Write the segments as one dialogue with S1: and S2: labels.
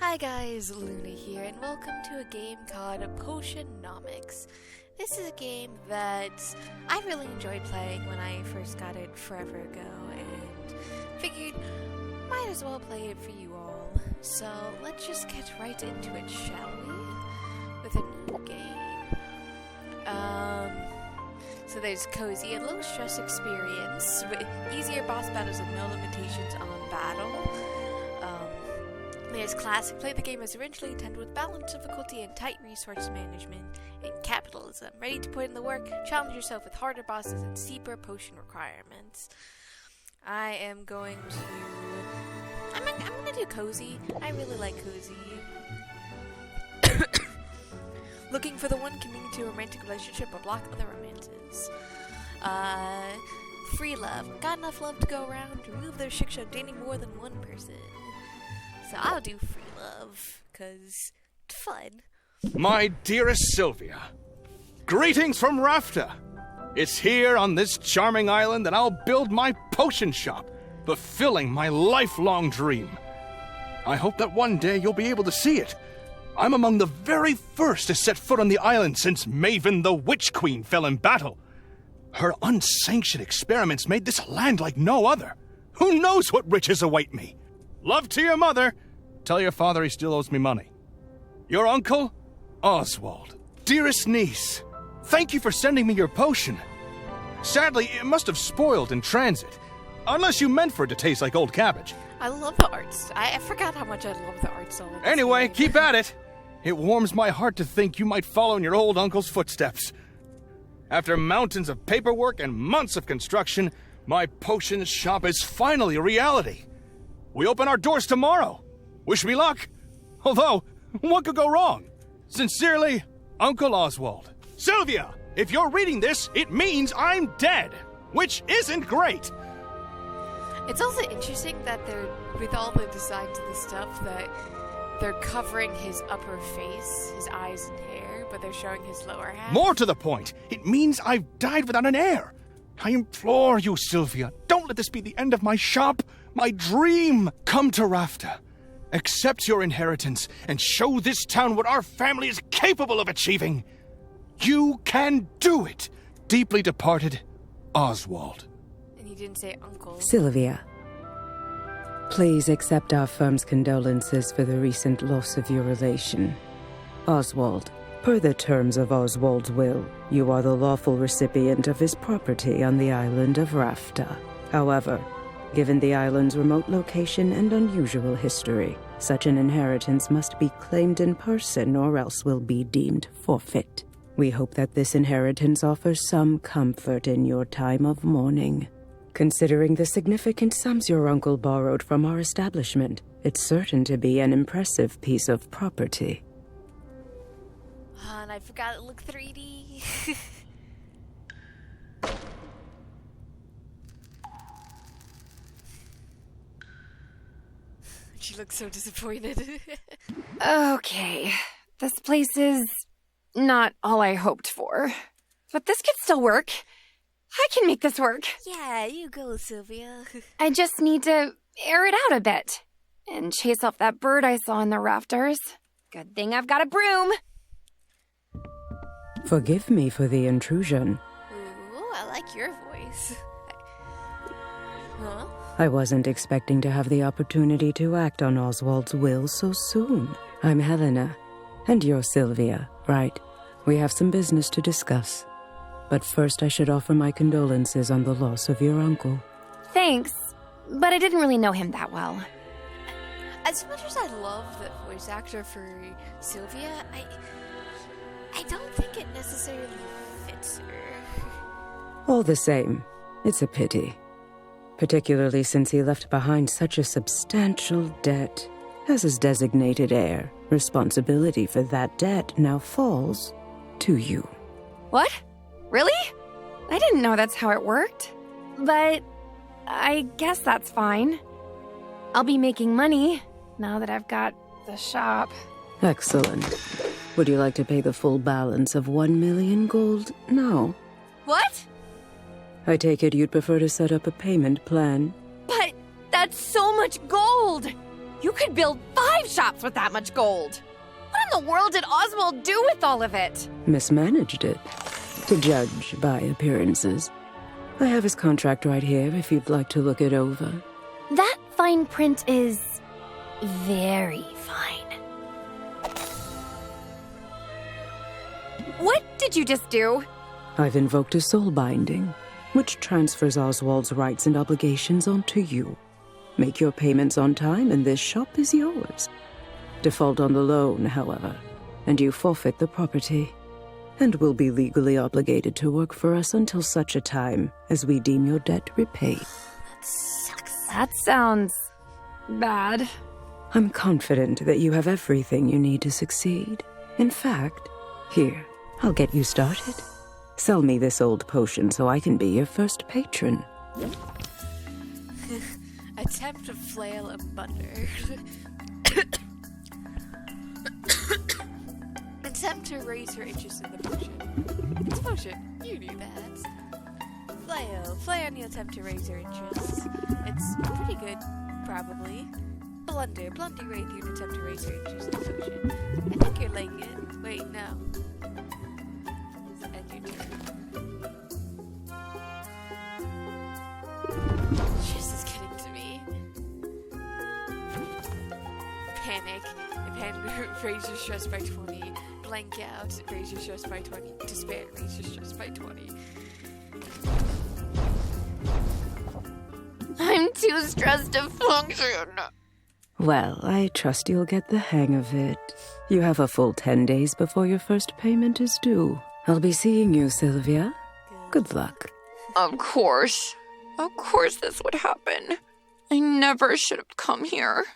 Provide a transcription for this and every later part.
S1: Hi guys, Luna here, and welcome to a game called Potionomics. This is a game that I really enjoyed playing when I first got it forever ago, and figured might as well play it for you all. So let's just get right into it, shall we? With a new game. So there's cozy and low stress experience, with easier boss battles and no limitations on battle. There's classic, play the game as originally intended with balanced difficulty and tight resource management, and capitalism, ready to put in the work, challenge yourself with harder bosses and steeper potion requirements. I'm going to do cozy. I really like cozy. Looking for the one committing to a romantic relationship or block other romances. Free love. Got enough love to go around? Remove the restriction of dating more than one person. So I'll do free love, 'cause it's fun.
S2: My dearest Sylvia, greetings from Rafta. It's here on this charming island that I'll build my potion shop, fulfilling my lifelong dream. I hope that one day you'll be able to see it. I'm among the very first to set foot on the island since Maven the Witch Queen fell in battle. Her unsanctioned experiments made this land like no other. Who knows what riches await me? Love to your mother. Tell your father he still owes me money. Your uncle, Oswald. Dearest niece, thank you for sending me your potion. Sadly, it must have spoiled in transit. Unless you meant for it to taste like old cabbage.
S1: I love the arts. I forgot how much I love the art style.
S2: Anyway, keep at it. It warms my heart to think you might follow in your old uncle's footsteps. After mountains of paperwork and months of construction, my potion shop is finally a reality. We open our doors tomorrow. Wish me luck. Although, what could go wrong? Sincerely, Uncle Oswald. Sylvia, if you're reading this, it means I'm dead, which isn't great.
S1: It's also interesting that they're, with all the designs of the stuff, that they're covering his upper face, his eyes and hair, but they're showing his lower half.
S2: More to the point, it means I've died without an heir. I implore you, Sylvia, don't let this be the end of my shop. My dream! Come to Rafta. Accept your inheritance and show this town what our family is capable of achieving. You can do it! Deeply departed, Oswald.
S1: And he didn't say uncle.
S3: Sylvia, please accept our firm's condolences for the recent loss of your relation. Oswald, per the terms of Oswald's will, you are the lawful recipient of his property on the island of Rafta. However, given the island's remote location and unusual history, such an inheritance must be claimed in person or else will be deemed forfeit. We hope that this inheritance offers some comfort in your time of mourning. Considering the significant sums your uncle borrowed from our establishment, it's certain to be an impressive piece of property.
S1: And I forgot it looked 3D. She looks so disappointed.
S4: Okay, this place is not all I hoped for. But this could still work. I can make this work.
S1: Yeah, you go, Sylvia.
S4: I just need to air it out a bit and chase off that bird I saw in the rafters. Good thing I've got a broom.
S3: Forgive me for the intrusion.
S1: Ooh, I like your voice. Huh?
S3: I wasn't expecting to have the opportunity to act on Oswald's will so soon. I'm Helena, and you're Sylvia, right? We have some business to discuss. But first I should offer my condolences on the loss of your uncle.
S4: Thanks, but I didn't really know him that well.
S1: As much as I love the voice actor for Sylvia, I don't think it necessarily fits her.
S3: All the same, it's a pity. Particularly since he left behind such a substantial debt. As his designated heir, responsibility for that debt now falls to you.
S4: What? Really? I didn't know that's how it worked. But I guess that's fine. I'll be making money now that I've got the shop.
S3: Excellent. Would you like to pay the full balance of 1 million gold now?
S4: What?
S3: I take it you'd prefer to set up a payment plan?
S4: But that's so much gold! You could build 5 shops with that much gold. What in the world did Oswald do with all of it?
S3: Mismanaged it, to judge by appearances. I have his contract right here if you'd like to look it over.
S4: That fine print is very fine. What did you just do?
S3: I've invoked a soul binding, which transfers Oswald's rights and obligations onto you. Make your payments on time and this shop is yours. Default on the loan, however, and you forfeit the property, and will be legally obligated to work for us until such a time as we deem your debt repaid.
S1: That sucks.
S4: That sounds bad.
S3: I'm confident that you have everything you need to succeed. In fact, here, I'll get you started. Sell me this old potion so I can be your first patron.
S1: Attempt to flail a butter. Attempt to raise her interest in the potion. It's a potion. You knew that. Flail on the attempt to raise her interest. It's pretty good, probably. Blunder rate you an attempt to raise her interest in the potion. I think you're liking it. Wait, no. End your turn. This is getting to me. Panic. Raise your stress by 20. Blank out. Raise your stress by 20. Despair. Raise your stress by 20.
S4: I'm too stressed to function.
S3: Well, I trust you'll get the hang of it. You have a full 10 days before your first payment is due. I'll be seeing you, Sylvia. Good luck.
S4: Of course. Of course this would happen. I never should have come here.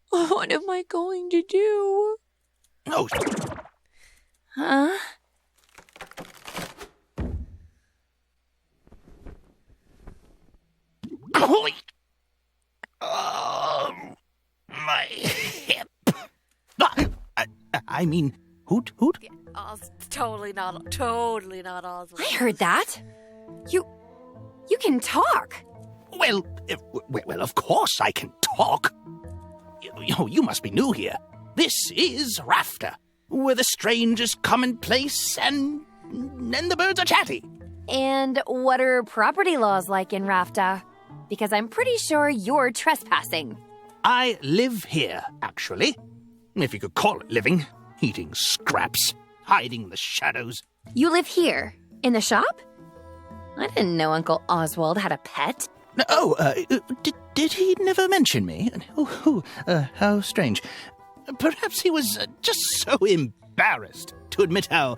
S4: What am I going to do?
S2: Oh,
S4: Huh?
S2: holy! My hip. I mean, hoot.
S1: Yeah, totally not Oswald.
S4: I heard that. You can talk.
S2: Well, of course I can talk. You must be new here. This is Rafter, where the strangers commonplace and the birds are chatty.
S4: And what are property laws like in Rafta? Because I'm pretty sure you're trespassing.
S2: I live here, actually. If you could call it living. Eating scraps, hiding in the shadows.
S4: You live here? In the shop? I didn't know Uncle Oswald had a pet.
S2: Did he never mention me? How strange. Perhaps he was just so embarrassed to admit how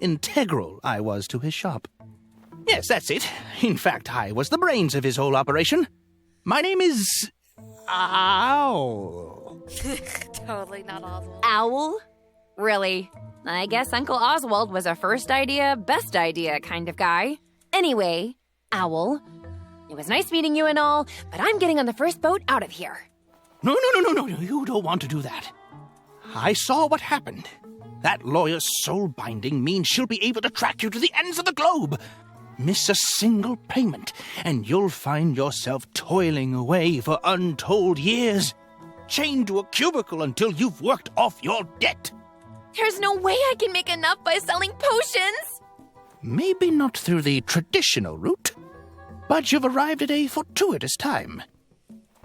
S2: integral I was to his shop. Yes, that's it. In fact, I was the brains of his whole operation. My name is... Owl.
S1: Totally not Oswald.
S4: Owl? Really? I guess Uncle Oswald was a first idea, best idea kind of guy. Anyway, Owl, it was nice meeting you and all, but I'm getting on the first boat out of here.
S2: No, you don't want to do that. I saw what happened. That lawyer's soul binding means she'll be able to track you to the ends of the globe. Miss a single payment, and you'll find yourself toiling away for untold years, chained to a cubicle until you've worked off your debt.
S4: There's no way I can make enough by selling potions.
S2: Maybe not through the traditional route, but you've arrived at a fortuitous time.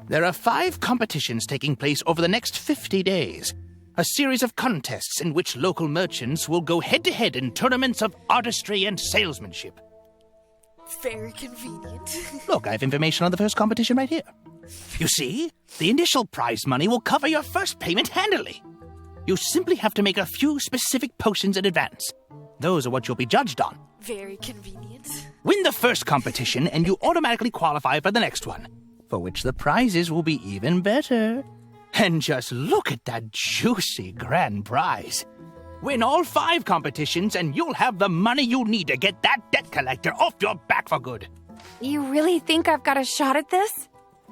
S2: There are 5 competitions taking place over the next 50 days. A series of contests in which local merchants will go head-to-head in tournaments of artistry and salesmanship.
S1: Very convenient.
S2: Look, I have information on the first competition right here. You see, the initial prize money will cover your first payment handily. You simply have to make a few specific potions in advance. Those are what you'll be judged on.
S1: Very convenient.
S2: Win the first competition and you automatically qualify for the next one, for which the prizes will be even better. And just look at that juicy grand prize. Win all 5 competitions and you'll have the money you need to get that debt collector off your back for good.
S4: You really think I've got a shot at this?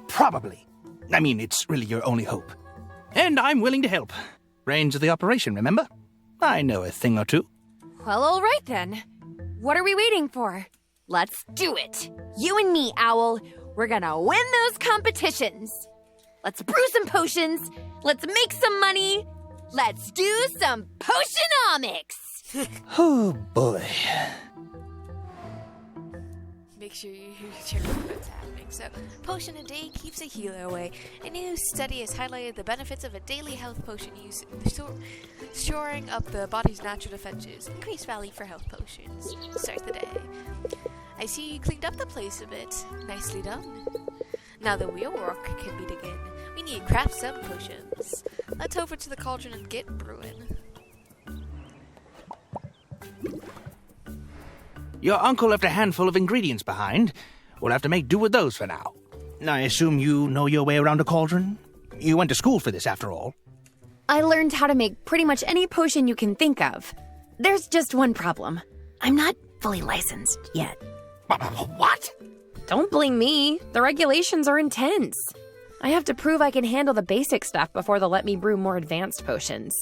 S2: Probably. I mean, it's really your only hope. And I'm willing to help. Brains of the operation, remember? I know a thing or two.
S4: Well, all right then. What are we waiting for? Let's do it. You and me, Owl. We're gonna win those competitions. Let's brew some potions. Let's make some money. Let's do some Potionomics.
S5: Oh, boy.
S1: Make sure you check out what's happening. So, potion a day keeps a healer away. A new study has highlighted the benefits of a daily health potion use, shoring up the body's natural defenses. Increased value for health potions. Start the day. I see you cleaned up the place a bit. Nicely done. Now the real work can begin. We need to craft some potions. Let's over to the cauldron and get brewing.
S5: Your uncle left a handful of ingredients behind. We'll have to make do with those for now. I assume you know your way around a cauldron? You went to school for this, after all.
S4: I learned how to make pretty much any potion you can think of. There's just one problem. I'm not fully licensed yet.
S5: What?
S4: Don't blame me. The regulations are intense. I have to prove I can handle the basic stuff before they'll let me brew more advanced potions.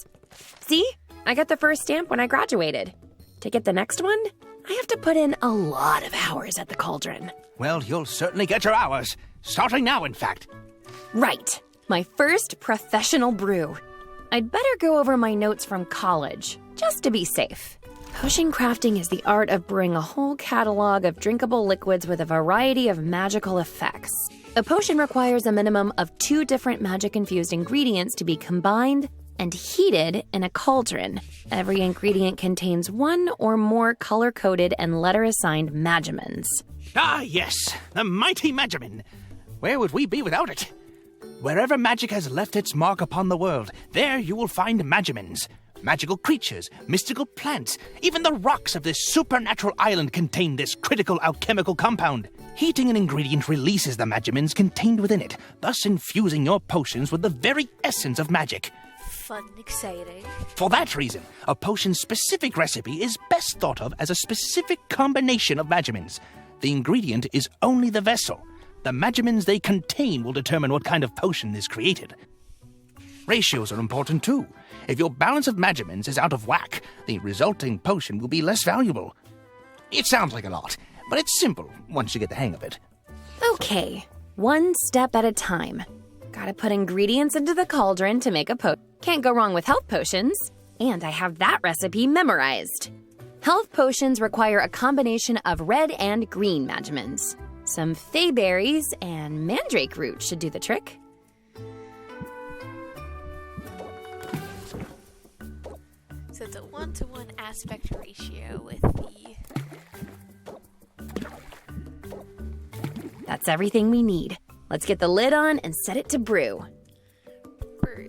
S4: See? I got the first stamp when I graduated. To get the next one, I have to put in a lot of hours at the cauldron.
S5: Well, you'll certainly get your hours. Starting now, in fact.
S4: Right. My first professional brew. I'd better go over my notes from college, just to be safe. Potion crafting is the art of brewing a whole catalog of drinkable liquids with a variety of magical effects. A potion requires a minimum of 2 different magic-infused ingredients to be combined and heated in a cauldron. Every ingredient contains 1 or more color-coded and letter-assigned magimins.
S5: Ah, yes, the mighty Magimin. Where would we be without it? Wherever magic has left its mark upon the world, there you will find Magimins. Magical creatures, mystical plants, even the rocks of this supernatural island contain this critical alchemical compound. Heating an ingredient releases the Magimins contained within it, thus infusing your potions with the very essence of magic.
S1: Fun and exciting.
S5: For that reason, a potion's specific recipe is best thought of as a specific combination of Magimins. The ingredient is only the vessel. The Magimins they contain will determine what kind of potion is created. Ratios are important too. If your balance of Magimins is out of whack, the resulting potion will be less valuable. It sounds like a lot, but it's simple once you get the hang of it.
S4: Okay, 1 step at a time. Gotta put ingredients into the cauldron to make a potion. Can't go wrong with health potions. And I have that recipe memorized. Health potions require a combination of red and green Magimins. Some fey berries and mandrake root should do the trick.
S1: So it's a 1-to-1 aspect ratio with the...
S4: That's everything we need. Let's get the lid on and set it to brew.
S1: brew.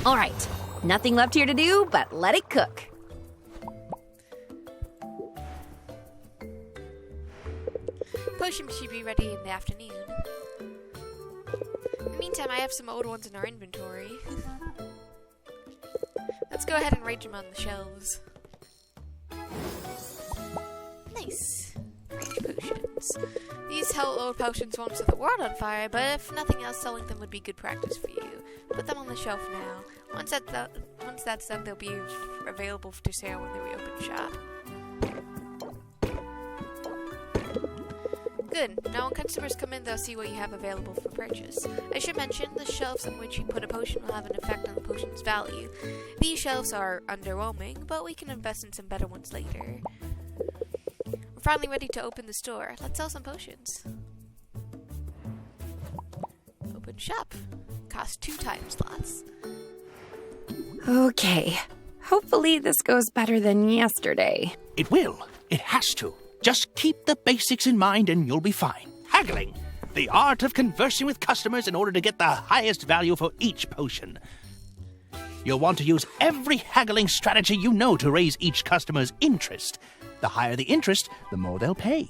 S4: All right, nothing left here to do but let it cook.
S1: Potion should be ready in the afternoon. In the meantime, I have some old ones in our inventory. Let's go ahead and arrange them on the shelves. Nice. Range potions. These old potions won't set the world on fire, but if nothing else, selling them would be good practice for you. Put them on the shelf now. Once that's done, they'll be available to sale when they reopen shop. Good. Now when customers come in, they'll see what you have available for purchase. I should mention, the shelves on which you put a potion will have an effect on the potion's value. These shelves are underwhelming, but we can invest in some better ones later. We're finally ready to open the store. Let's sell some potions. Open shop. Cost 2 time slots.
S4: Okay, hopefully this goes better than yesterday.
S5: It will. It has to. Just keep the basics in mind and you'll be fine. Haggling, the art of conversing with customers in order to get the highest value for each potion. You'll want to use every haggling strategy you know to raise each customer's interest. The higher the interest, the more they'll pay.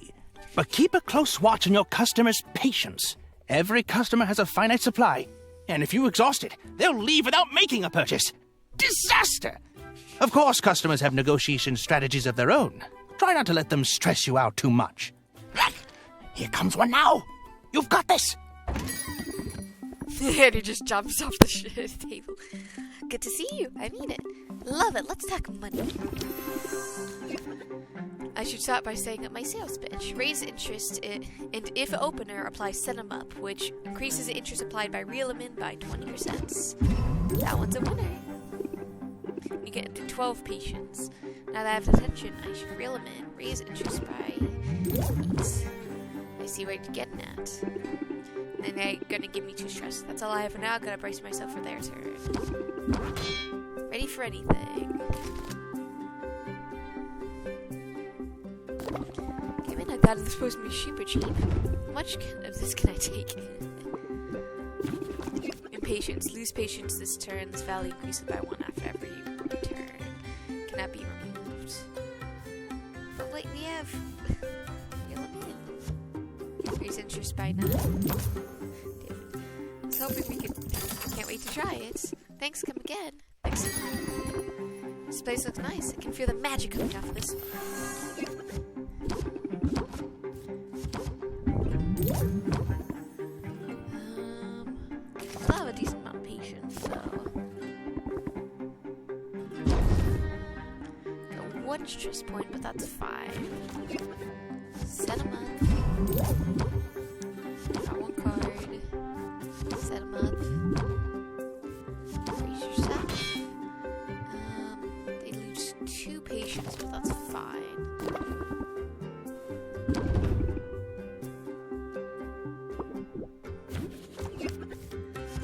S5: But keep a close watch on your customers' patience. Every customer has a finite supply, and if you exhaust it, they'll leave without making a purchase. Disaster! Of course, customers have negotiation strategies of their own. Try not to let them stress you out too much. Here comes one now. You've got this.
S1: And he just jumps off the table. Good to see you. I mean it. Love it. Let's talk money. should start by saying up my sales pitch. Raise interest, and if opener, apply set 'em up, which increases the interest applied by reel 'em in by 20%. That one's a winner. You get up to 12 patients. Now that I have attention, I should reel 'em in. Raise interest by 8. I see what you're getting at. And they're gonna give me 2 stress. That's all I have for now. Gotta brace myself for their turn. Ready for anything. Came in, I thought it was supposed to be super cheap. How much of this can I take? Impatience. Lose patience this turn. This value increases by 1 after every turn. Cannot be removed. Oh wait, we have... Raise interest by 9. I was hoping we could... Can't wait to try it. Thanks, come again. Thanks. This place looks nice. I can feel the magic coming off of this. I'll have a decent amount of patience, so... Got 1 stress point, but that's fine. Set 'em up. Draw 1 card. Set 'em up. Raise yourself. They lose 2 patients, but that's fine.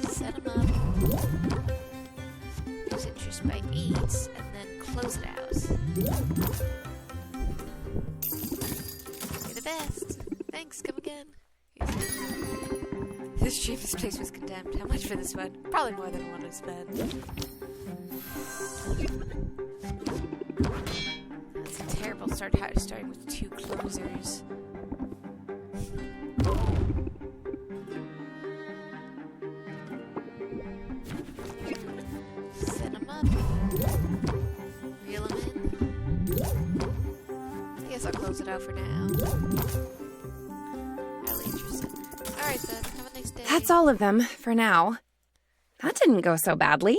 S1: Set 'em up. Lose interest by 8, and then close it out. Best. Thanks, come again. This cheapest place was condemned. How much for this one? Probably more than I wanted to spend. That's a terrible start, starting with 2 closers. Set 'em up. Reel 'em in. I guess I'll close it out for now. Highly interested. Alright then, have a nice day.
S4: That's all of them, for now. That didn't go so badly.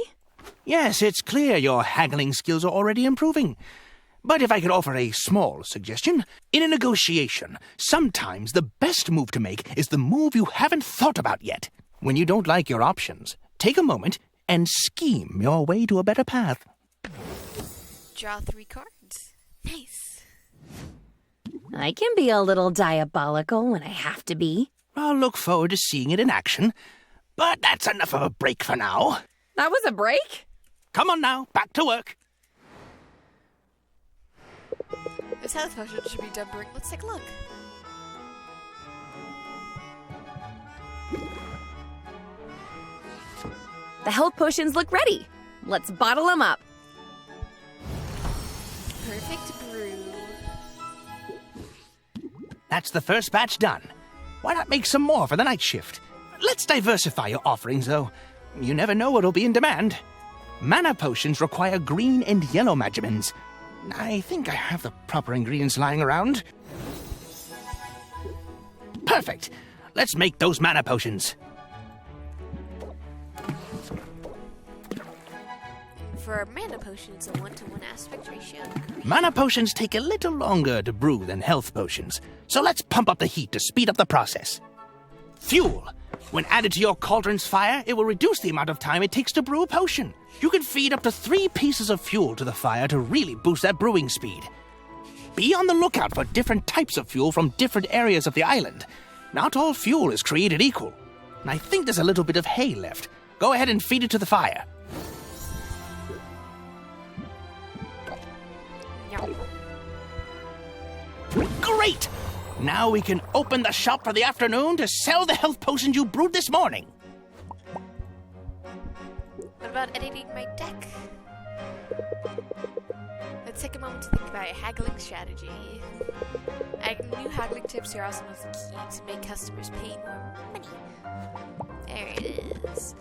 S5: Yes, it's clear your haggling skills are already improving. But if I could offer a small suggestion, in a negotiation, sometimes the best move to make is the move you haven't thought about yet. When you don't like your options, take a moment and scheme your way to a better path.
S1: Draw 3 cards. Nice.
S4: I can be a little diabolical when I have to be.
S5: I'll look forward to seeing it in action. But that's enough of a break for now.
S4: That was a break?
S5: Come on now, back to work.
S1: This health potion should be done brewing. Let's take a look.
S4: The health potions look ready. Let's bottle them up.
S1: Perfect brew.
S5: That's the first batch done. Why not make some more for the night shift? Let's diversify your offerings, though. You never know what'll be in demand. Mana potions require green and yellow magimins. I think I have the proper ingredients lying around. Perfect. Let's make those mana potions.
S1: For a mana potion, it's a 1-to-1 aspect ratio.
S5: Mana potions take a little longer to brew than health potions, so let's pump up the heat to speed up the process. Fuel. When added to your cauldron's fire, it will reduce the amount of time it takes to brew a potion. You can feed up to 3 pieces of fuel to the fire to really boost that brewing speed. Be on the lookout for different types of fuel from different areas of the island. Not all fuel is created equal. And I think there's a little bit of hay left. Go ahead and feed it to the fire. Great! Now we can open the shop for the afternoon to sell the health potions you brewed this morning.
S1: What about editing my deck? Let's take a moment to think about a haggling strategy. New haggling tips are also the key to make customers pay more money. There it is.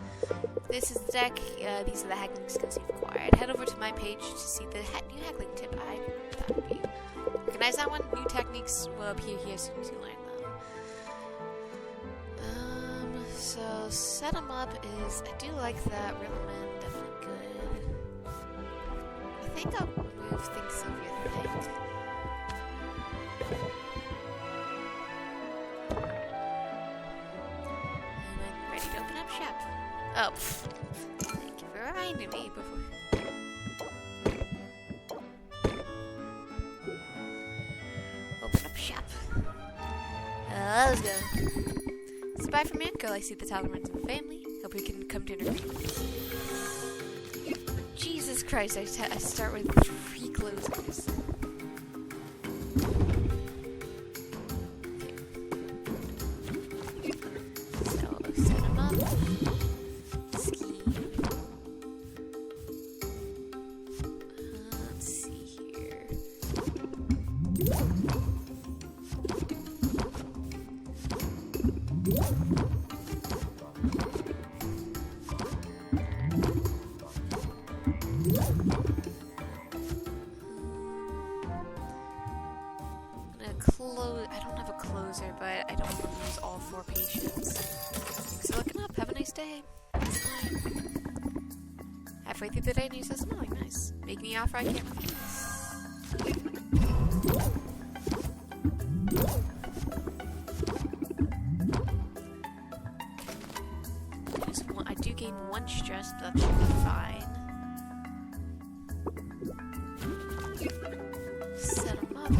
S1: This is the deck. These are the haggling skills you've acquired. Head over to my page to see the new haggling tip I thought of you. Recognize that one? New techniques will appear here as soon as you learn them. So set 'em up is, I do like that. Reel 'em in, definitely good. I think I'll remove things of your thing. Oh, thank you for reminding me before. Open up shop. Let's go. So bye from me, Uncle. I see the tolerance of the family. Hope we can come to an agreement. Jesus Christ, I start with 3 closers. So, set them up. Scheme. Let's see here. I don't have a closer, but I don't want to lose all 4 patients. Thanks for looking up. Have a nice day. It's fine. Halfway through the day and you said smelling nice. Make me offer I can't refuse. I do gain 1 stress, but that should be fine. Set them up.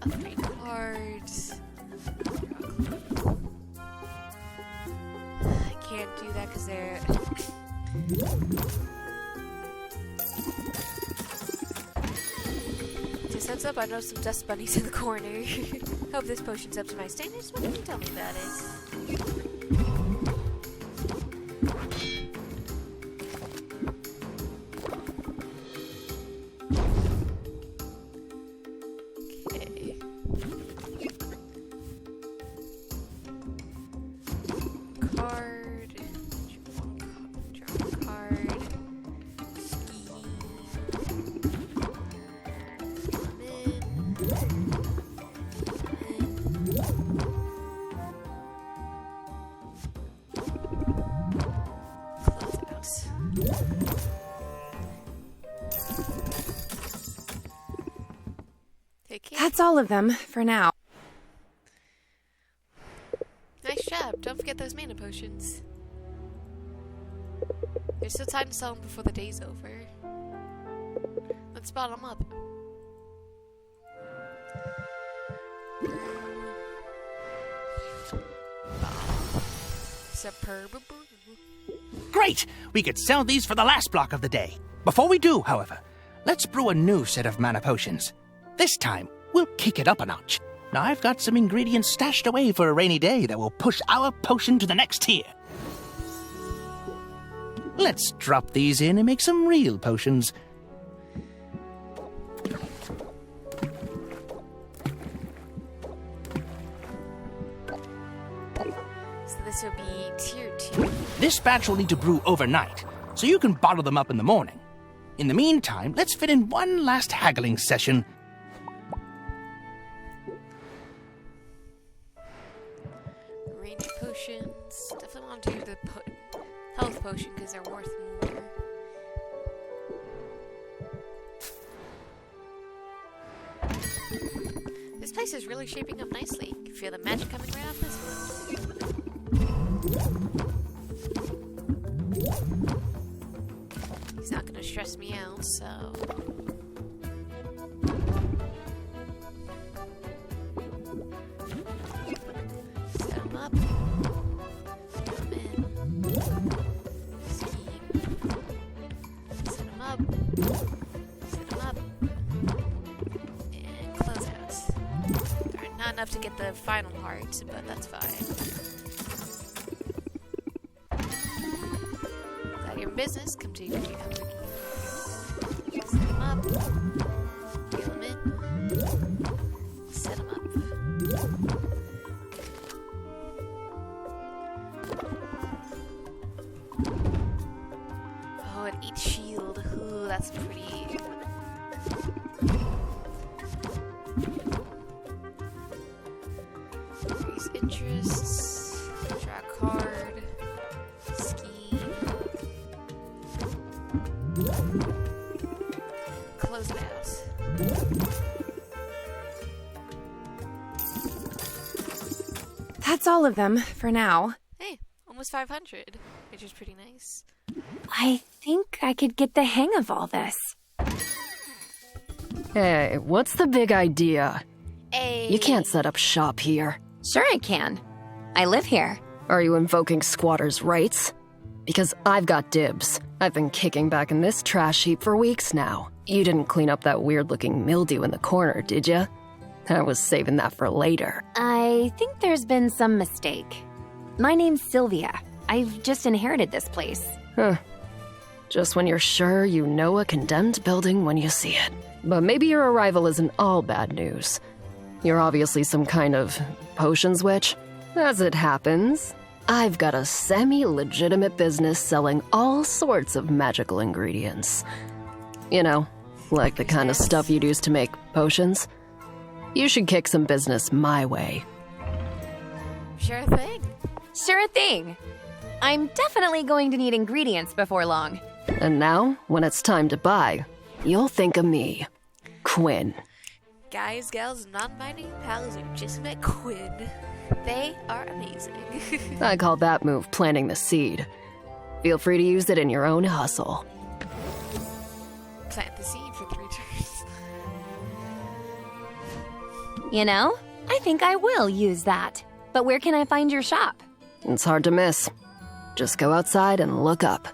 S1: Upgrade cards. I can't do that because they're... Just heads up, I know some dust bunnies in the corner. Hope this potion's up to my standards. What can you tell me about it?
S4: That's all of them, for now.
S1: Nice job. Don't forget those mana potions. There's still time to sell them before the day's over. Let's bottle them up. Superb.
S5: Great! We could sell these for the last block of the day. Before we do, however, let's brew a new set of mana potions. This time, we'll kick it up a notch. Now, I've got some ingredients stashed away for a rainy day that will push our potion to the next tier. Let's drop these in and make some real potions.
S1: So this will be tier 2.
S5: This batch will need to brew overnight, so you can bottle them up in the morning. In the meantime, let's fit in one last haggling session.
S1: Range potions. Definitely want to do the health potion because they're worth more. This place is really shaping up nicely. You can feel the magic coming right off this one. He's not gonna stress me out, so... Set him up. Set him in. Scheme. Set him up. Set him up. And close out. Darn, not enough to get the final heart, but that's fine. Business, come to you. Set them up. Reel them in. Set them up. Oh, and each shield. Ooh, that's pretty. Increase interests. Draw a card. Close it out.
S4: That's all of them, for now.
S1: Hey, almost 500. which is pretty nice.
S4: I think I could get the hang of all this.
S6: Hey, what's the big idea?
S1: Hey.
S6: You can't set up shop here.
S4: Sure I can. I live here.
S6: Are you invoking squatters' rights? Because I've got dibs. I've been kicking back in this trash heap for weeks now. You didn't clean up that weird-looking mildew in the corner, did ya? I was saving that for later.
S4: I think there's been some mistake. My name's Sylvia. I've just inherited this place.
S6: Huh. Just when you're sure you know a condemned building when you see it. But maybe your arrival isn't all bad news. You're obviously some kind of potions witch. As it happens, I've got a semi-legitimate business selling all sorts of magical ingredients. You know, like the kind of stuff you'd use to make potions. You should kick some business my way.
S1: Sure thing.
S4: Sure thing. I'm definitely going to need ingredients before long.
S6: And now, when it's time to buy, you'll think of me, Quinn.
S1: Guys, gals, non-binding pals who just met Quinn. They are amazing.
S6: I call that move planting the seed. Feel free to use it in your own hustle.
S1: Plant the seed for 3 turns.
S4: You know, I think I will use that. But where can I find your shop?
S6: It's hard to miss. Just go outside and look up.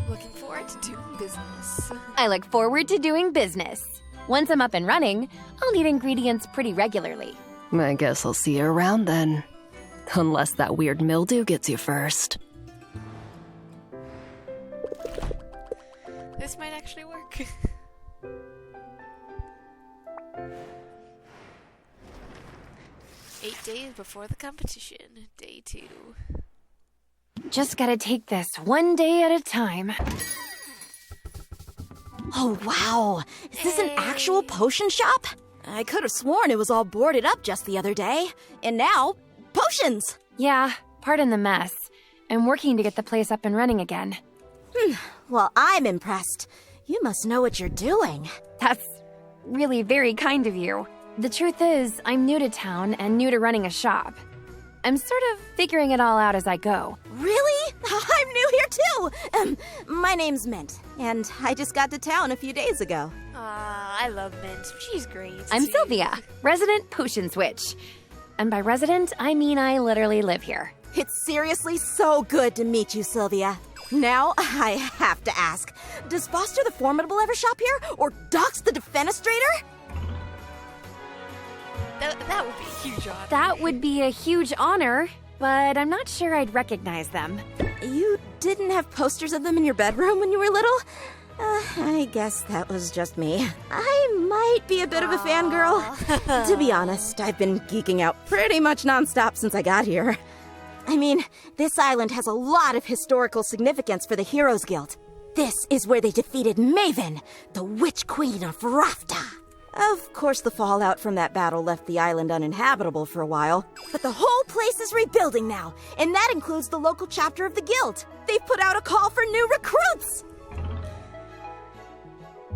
S1: Looking forward to doing business.
S4: I look forward to doing business. Once I'm up and running, I'll need ingredients pretty regularly.
S6: I guess I'll see you around then. Unless that weird mildew gets you first.
S1: This might actually work. Eight days before the competition. Day 2.
S4: Just gotta take this one day at a time.
S7: Oh, wow. Is this an actual potion shop? I could have sworn it was all boarded up just the other day. And now, potions!
S4: Yeah, pardon the mess. I'm working to get the place up and running again.
S7: Well, I'm impressed. You must know what you're doing.
S4: That's really very kind of you. The truth is, I'm new to town and new to running a shop. I'm sort of figuring it all out as I go.
S7: Really? I'm new here too! My name's Mint, and I just got to town a few days ago.
S1: I love Mint. She's great.
S4: I'm Sylvia, resident potion switch. And by resident, I mean I literally live here.
S7: It's seriously so good to meet you, Sylvia. Now, I have to ask, does Foster the Formidable ever shop here? Or Dox the Defenestrator?
S1: That would be a huge honor.
S4: That would be a huge honor, but I'm not sure I'd recognize them.
S7: You didn't have posters of them in your bedroom when you were little? I guess that was just me. I might be a bit of a fangirl. To be honest, I've been geeking out pretty much nonstop since I got here. I mean, this island has a lot of historical significance for the Heroes Guild. This is where they defeated Maven, the Witch Queen of Rafta. Of course, the fallout from that battle left the island uninhabitable for a while, but the whole place is rebuilding now, and that includes the local chapter of the guild. They've put out a call for new recruits!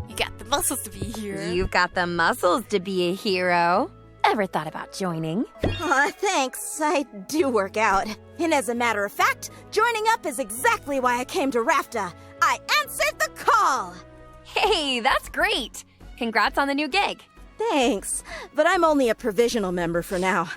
S1: You got the muscles to be here.
S4: You've got the muscles to be a hero. Ever thought about joining?
S7: Thanks. I do work out. And as a matter of fact, joining up is exactly why I came to Rafta. I answered the call!
S4: Hey, that's great. Congrats on the new gig.
S7: Thanks, but I'm only a provisional member for now.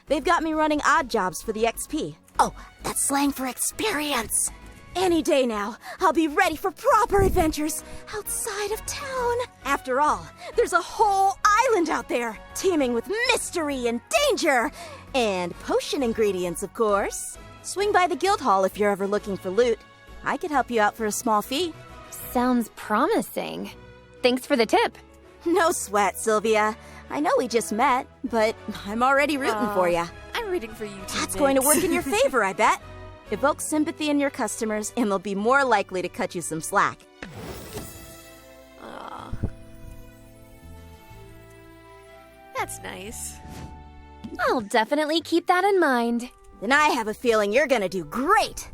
S7: They've got me running odd jobs for the XP. Oh, that's slang for experience. Any day now, I'll be ready for proper adventures outside of town. After all, there's a whole island out there, teeming with mystery and danger. And potion ingredients, of course. Swing by the guild hall if you're ever looking for loot. I could help you out for a small fee.
S4: Sounds promising. Thanks for the tip.
S7: No sweat, Sylvia. I know we just met, but I'm already rooting for you.
S1: I'm rooting for you too.
S7: That's going to work in your favor, I bet. Evoke sympathy in your customers, and they'll be more likely to cut you some slack.
S1: Aw. That's nice.
S4: I'll definitely keep that in mind.
S7: Then I have a feeling you're gonna do great.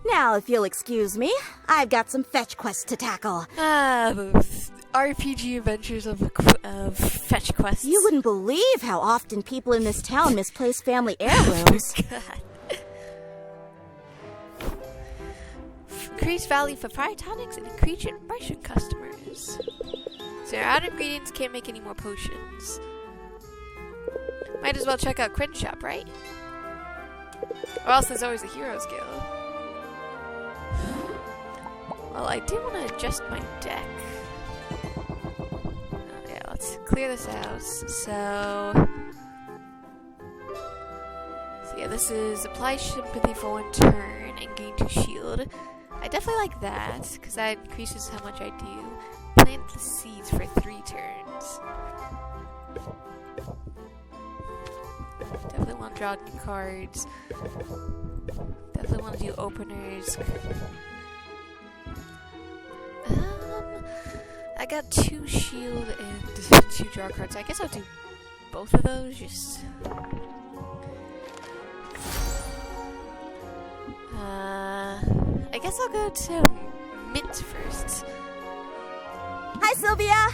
S7: Now, if you'll excuse me, I've got some fetch quests to tackle.
S1: RPG adventures of fetch quests.
S7: You wouldn't believe how often people in this town misplace family heirlooms.
S1: God. Increase value for Potionomics and increase impression customers. So our out ingredients can't make any more potions. Might as well check out Quinn's shop, right? Or else there's always the Heroes Guild. Well, I do want to adjust my deck. Yeah, let's clear this out. So yeah, this is apply sympathy for 1 turn and gain 2 shield. I definitely like that, because that increases how much I do. Plant the seeds for 3 turns. Definitely want to draw new cards. Definitely want to do openers. I got 2 shield and 2 draw cards. I guess I'll do both of those. Just I guess I'll go to Mint first.
S7: Hi, Sylvia!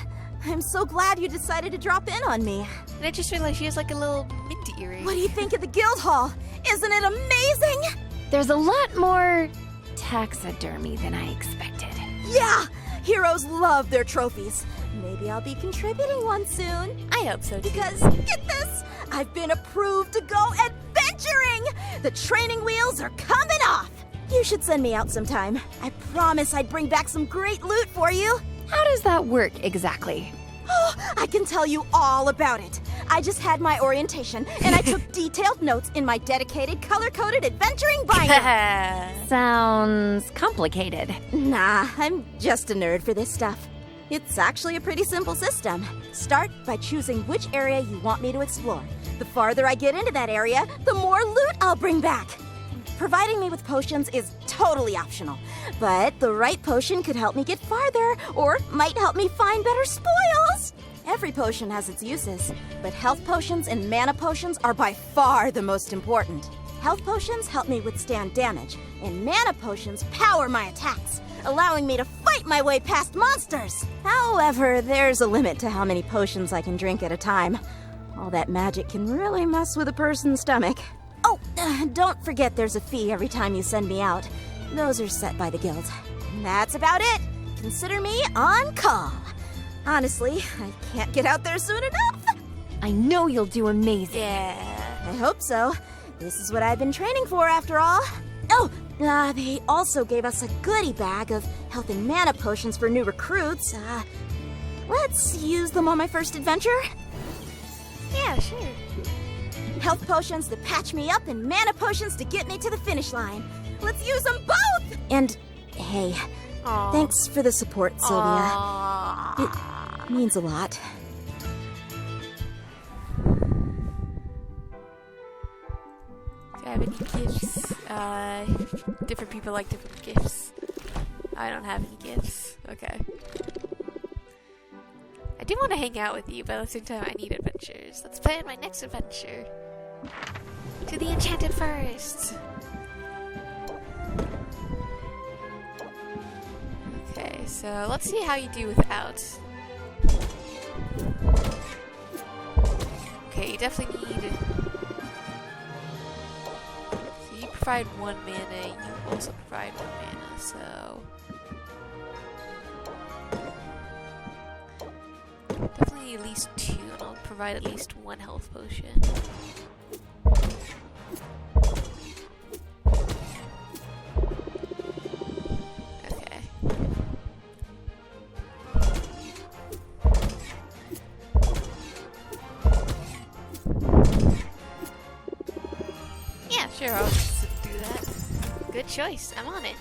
S7: I'm so glad you decided to drop in on me.
S1: And I just realized she has like a little mint earring.
S7: What do you think of the guild hall? Isn't it amazing?
S4: There's a lot more taxidermy than I expected.
S7: Yeah! Heroes love their trophies. Maybe I'll be contributing one soon.
S1: I hope so, too.
S7: Because, get this, I've been approved to go adventuring! The training wheels are coming off! You should send me out sometime. I promise I'd bring back some great loot for you.
S4: How does that work exactly?
S7: Oh, I can tell you all about it. I just had my orientation, and I took detailed notes in my dedicated color-coded adventuring binder.
S4: Sounds complicated.
S7: Nah, I'm just a nerd for this stuff. It's actually a pretty simple system. Start by choosing which area you want me to explore. The farther I get into that area, the more loot I'll bring back. Providing me with potions is totally optional, but the right potion could help me get farther, or might help me find better spoils. Every potion has its uses, but health potions and mana potions are by far the most important. Health potions help me withstand damage, and mana potions power my attacks, allowing me to fight my way past monsters. However, there's a limit to how many potions I can drink at a time. All that magic can really mess with a person's stomach. Oh, don't forget there's a fee every time you send me out. Those are set by the guild. That's about it. Consider me on call. Honestly, I can't get out there soon enough.
S4: I know you'll do amazing.
S7: Yeah, I hope so. This is what I've been training for, after all. Oh, they also gave us a goodie bag of health and mana potions for new recruits. Let's use them on my first adventure.
S1: Yeah, sure.
S7: Health potions to patch me up and mana potions to get me to the finish line. Let's use them both! And, hey,
S1: Aww.
S7: Thanks for the support, Sylvia.
S1: Aww.
S7: It means a lot.
S1: Do I have any gifts? Different people like different gifts. I don't have any gifts. Okay. I do want to hang out with you, but at the same time I need adventures. Let's plan my next adventure. To the Enchanted Forest! Okay, so let's see how you do without. Okay, you definitely need. So you provide 1 mana, you also provide 1 mana, so. Definitely need at least 2, and I'll provide at least 1 health potion. Okay. Yeah, sure, I'll just do that. Good choice, I'm on it.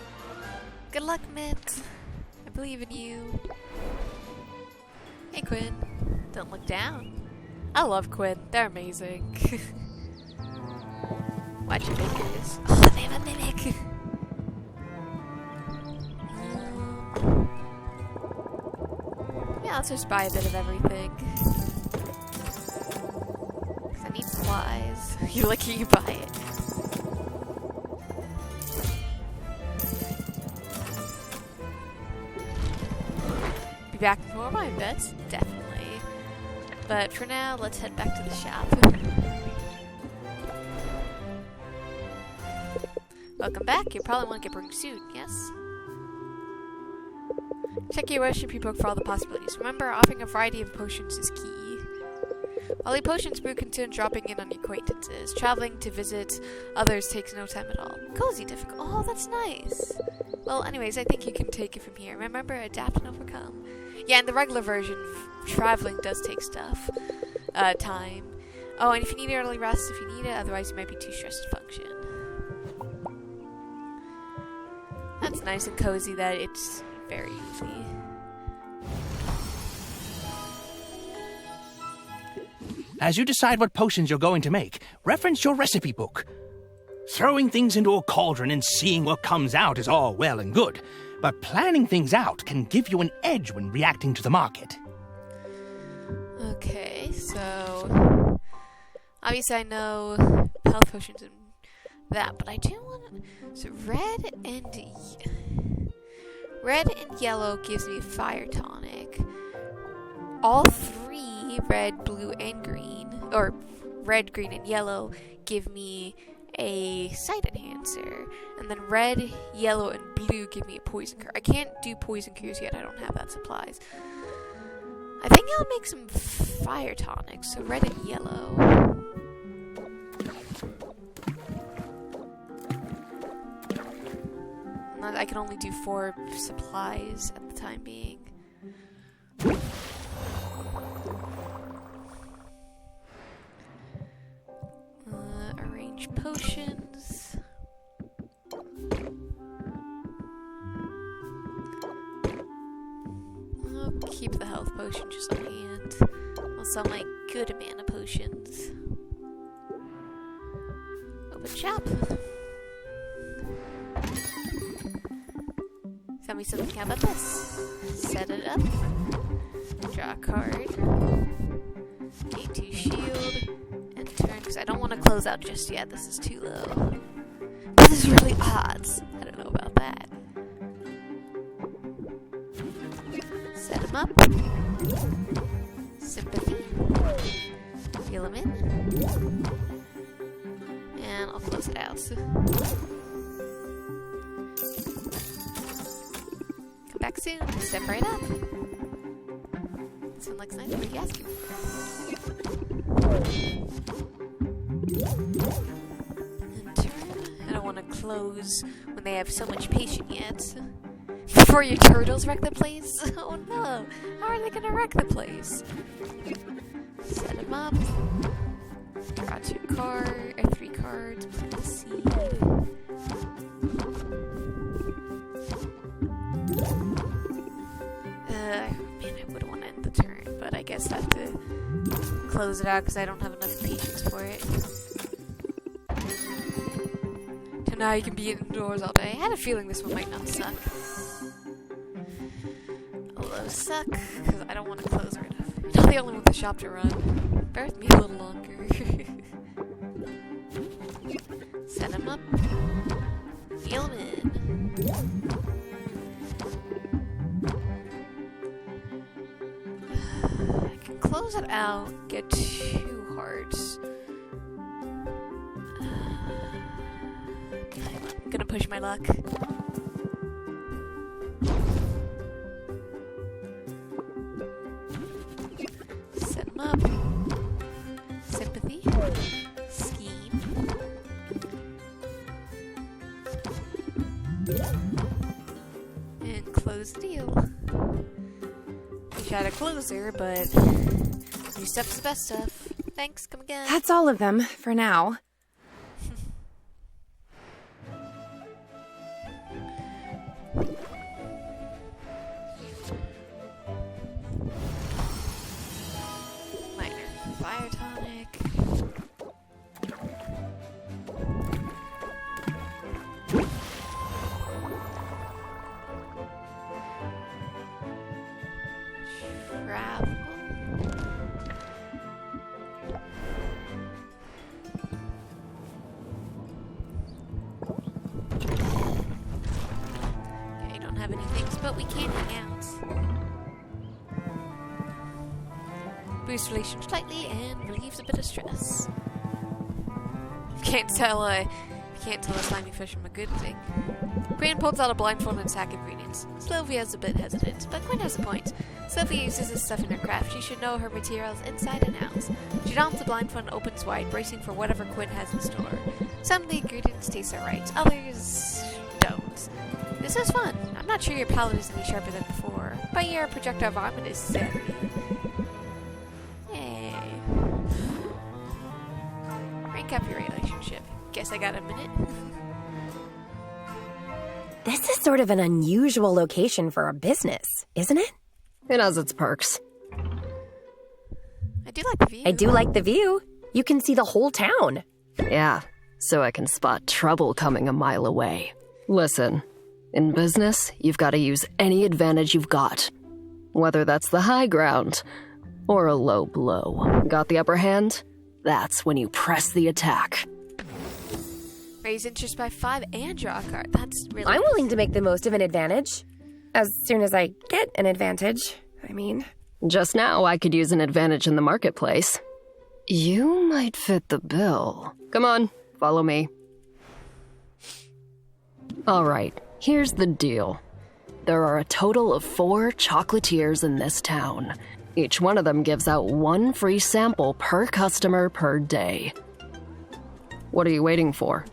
S1: Good luck, Mint. I believe in you. Hey, Quinn. Don't look down. I love Quinn. They're amazing. Watch your fingers. Oh, they have a mimic. Yeah, let's just buy a bit of everything. 'Cause I need supplies. You're lucky you buy it. Be back for my bets? Definitely. But for now, let's head back to the shop. Welcome back. You probably want to get brewing soon, yes? Check your recipe book for all the possibilities. Remember, offering a variety of potions is key. While the potions brew, consider dropping in on your acquaintances. Traveling to visit others takes no time at all. Cozy difficult. Oh, that's nice. Well, anyways, I think you can take it from here. Remember, adapt and overcome. Yeah, in the regular version, traveling does take time. Oh, and if you need early rest, if you need it, otherwise you might be too stressed to function. That's nice and cozy that it's very easy.
S5: As you decide what potions you're going to make, reference your recipe book. Throwing things into a cauldron and seeing what comes out is all well and good, but planning things out can give you an edge when reacting to the market.
S1: Okay, so obviously I know health potions and that, but I do want to. So red and yellow gives me a fire tonic. All three, red, blue, and green, or red, green, and yellow, give me a sight enhancer. And then red, yellow, and blue give me a poison cure. I can't do poison cures yet, I don't have that supplies. I think I'll make some fire tonics, so red and yellow. And I can only do 4 supplies at the time being. Arrange potions. I'll keep the health potion just on hand. I'll sell my good mana potions. Open shop. Tell me something. How about this? Set it up. Draw a card. Gain 2 shield. And turn, because I don't want to close out just yet. This is too low. This is really odds. I don't know about that. Set him up. Sympathy. Heal him in. And I'll close it out. Come back soon. Step right up. Sounds like nice. What are you asking for? And turn. I don't want to close when they have so much patience yet. Before your turtles wreck the place? Oh no! How are they gonna wreck the place? Set them up. Draw 2 cards, or 3 cards. Plant the seed. Man, I would want to end the turn, but I guess I have to close it out because I don't have enough patience for it. So now you can be indoors all day. I had a feeling this one might not suck. Although suck, because I don't want to close right enough. I'm not the only one with the shop to run. Bear with me a little longer. Set him up. Heal him in. I can close it out, get 2 hearts. I'm gonna push my luck. Set him up. Sympathy. Scheme. And close the deal. Wish I had a closer, but new stuff's the best stuff. Thanks, come again.
S4: That's all of them, for now.
S1: Minor fire tonic. Travel. Okay, don't have any things, but we can hang out. Boost relations slightly and relieves a bit of stress. Can't tell, can't tell a slimy fish from a good thing. Quinn pulls out a blindfold and sack ingredients. Sylvia is a bit hesitant, but Quinn has a point. Sylvia uses this stuff in her craft. She should know her materials inside and out. She dons the blindfold and opens wide, bracing for whatever Quinn has in store. Some of the ingredients taste alright, others don't. This is fun. I'm not sure your palate is any sharper than before, but your projectile vomit is savvy. Hey. Rank up your relationship. Guess I got a minute.
S8: This is sort of an unusual location for a business, isn't it?
S6: It has its perks.
S1: I do like the view.
S8: I do like the view. You can see the whole town.
S6: Yeah, so I can spot trouble coming a mile away. Listen, in business, you've got to use any advantage you've got. Whether that's the high ground or a low blow. Got the upper hand? That's when you press the attack.
S1: Raise interest by 5 and draw a card. That's really
S8: I'm willing to make the most of an advantage. As soon as I get an advantage, I mean.
S6: Just now, I could use an advantage in the marketplace. You might fit the bill. Come on, follow me. All right, here's the deal. There are a total of 4 chocolatiers in this town. Each one of them gives out 1 free sample per customer per day. What are you waiting for?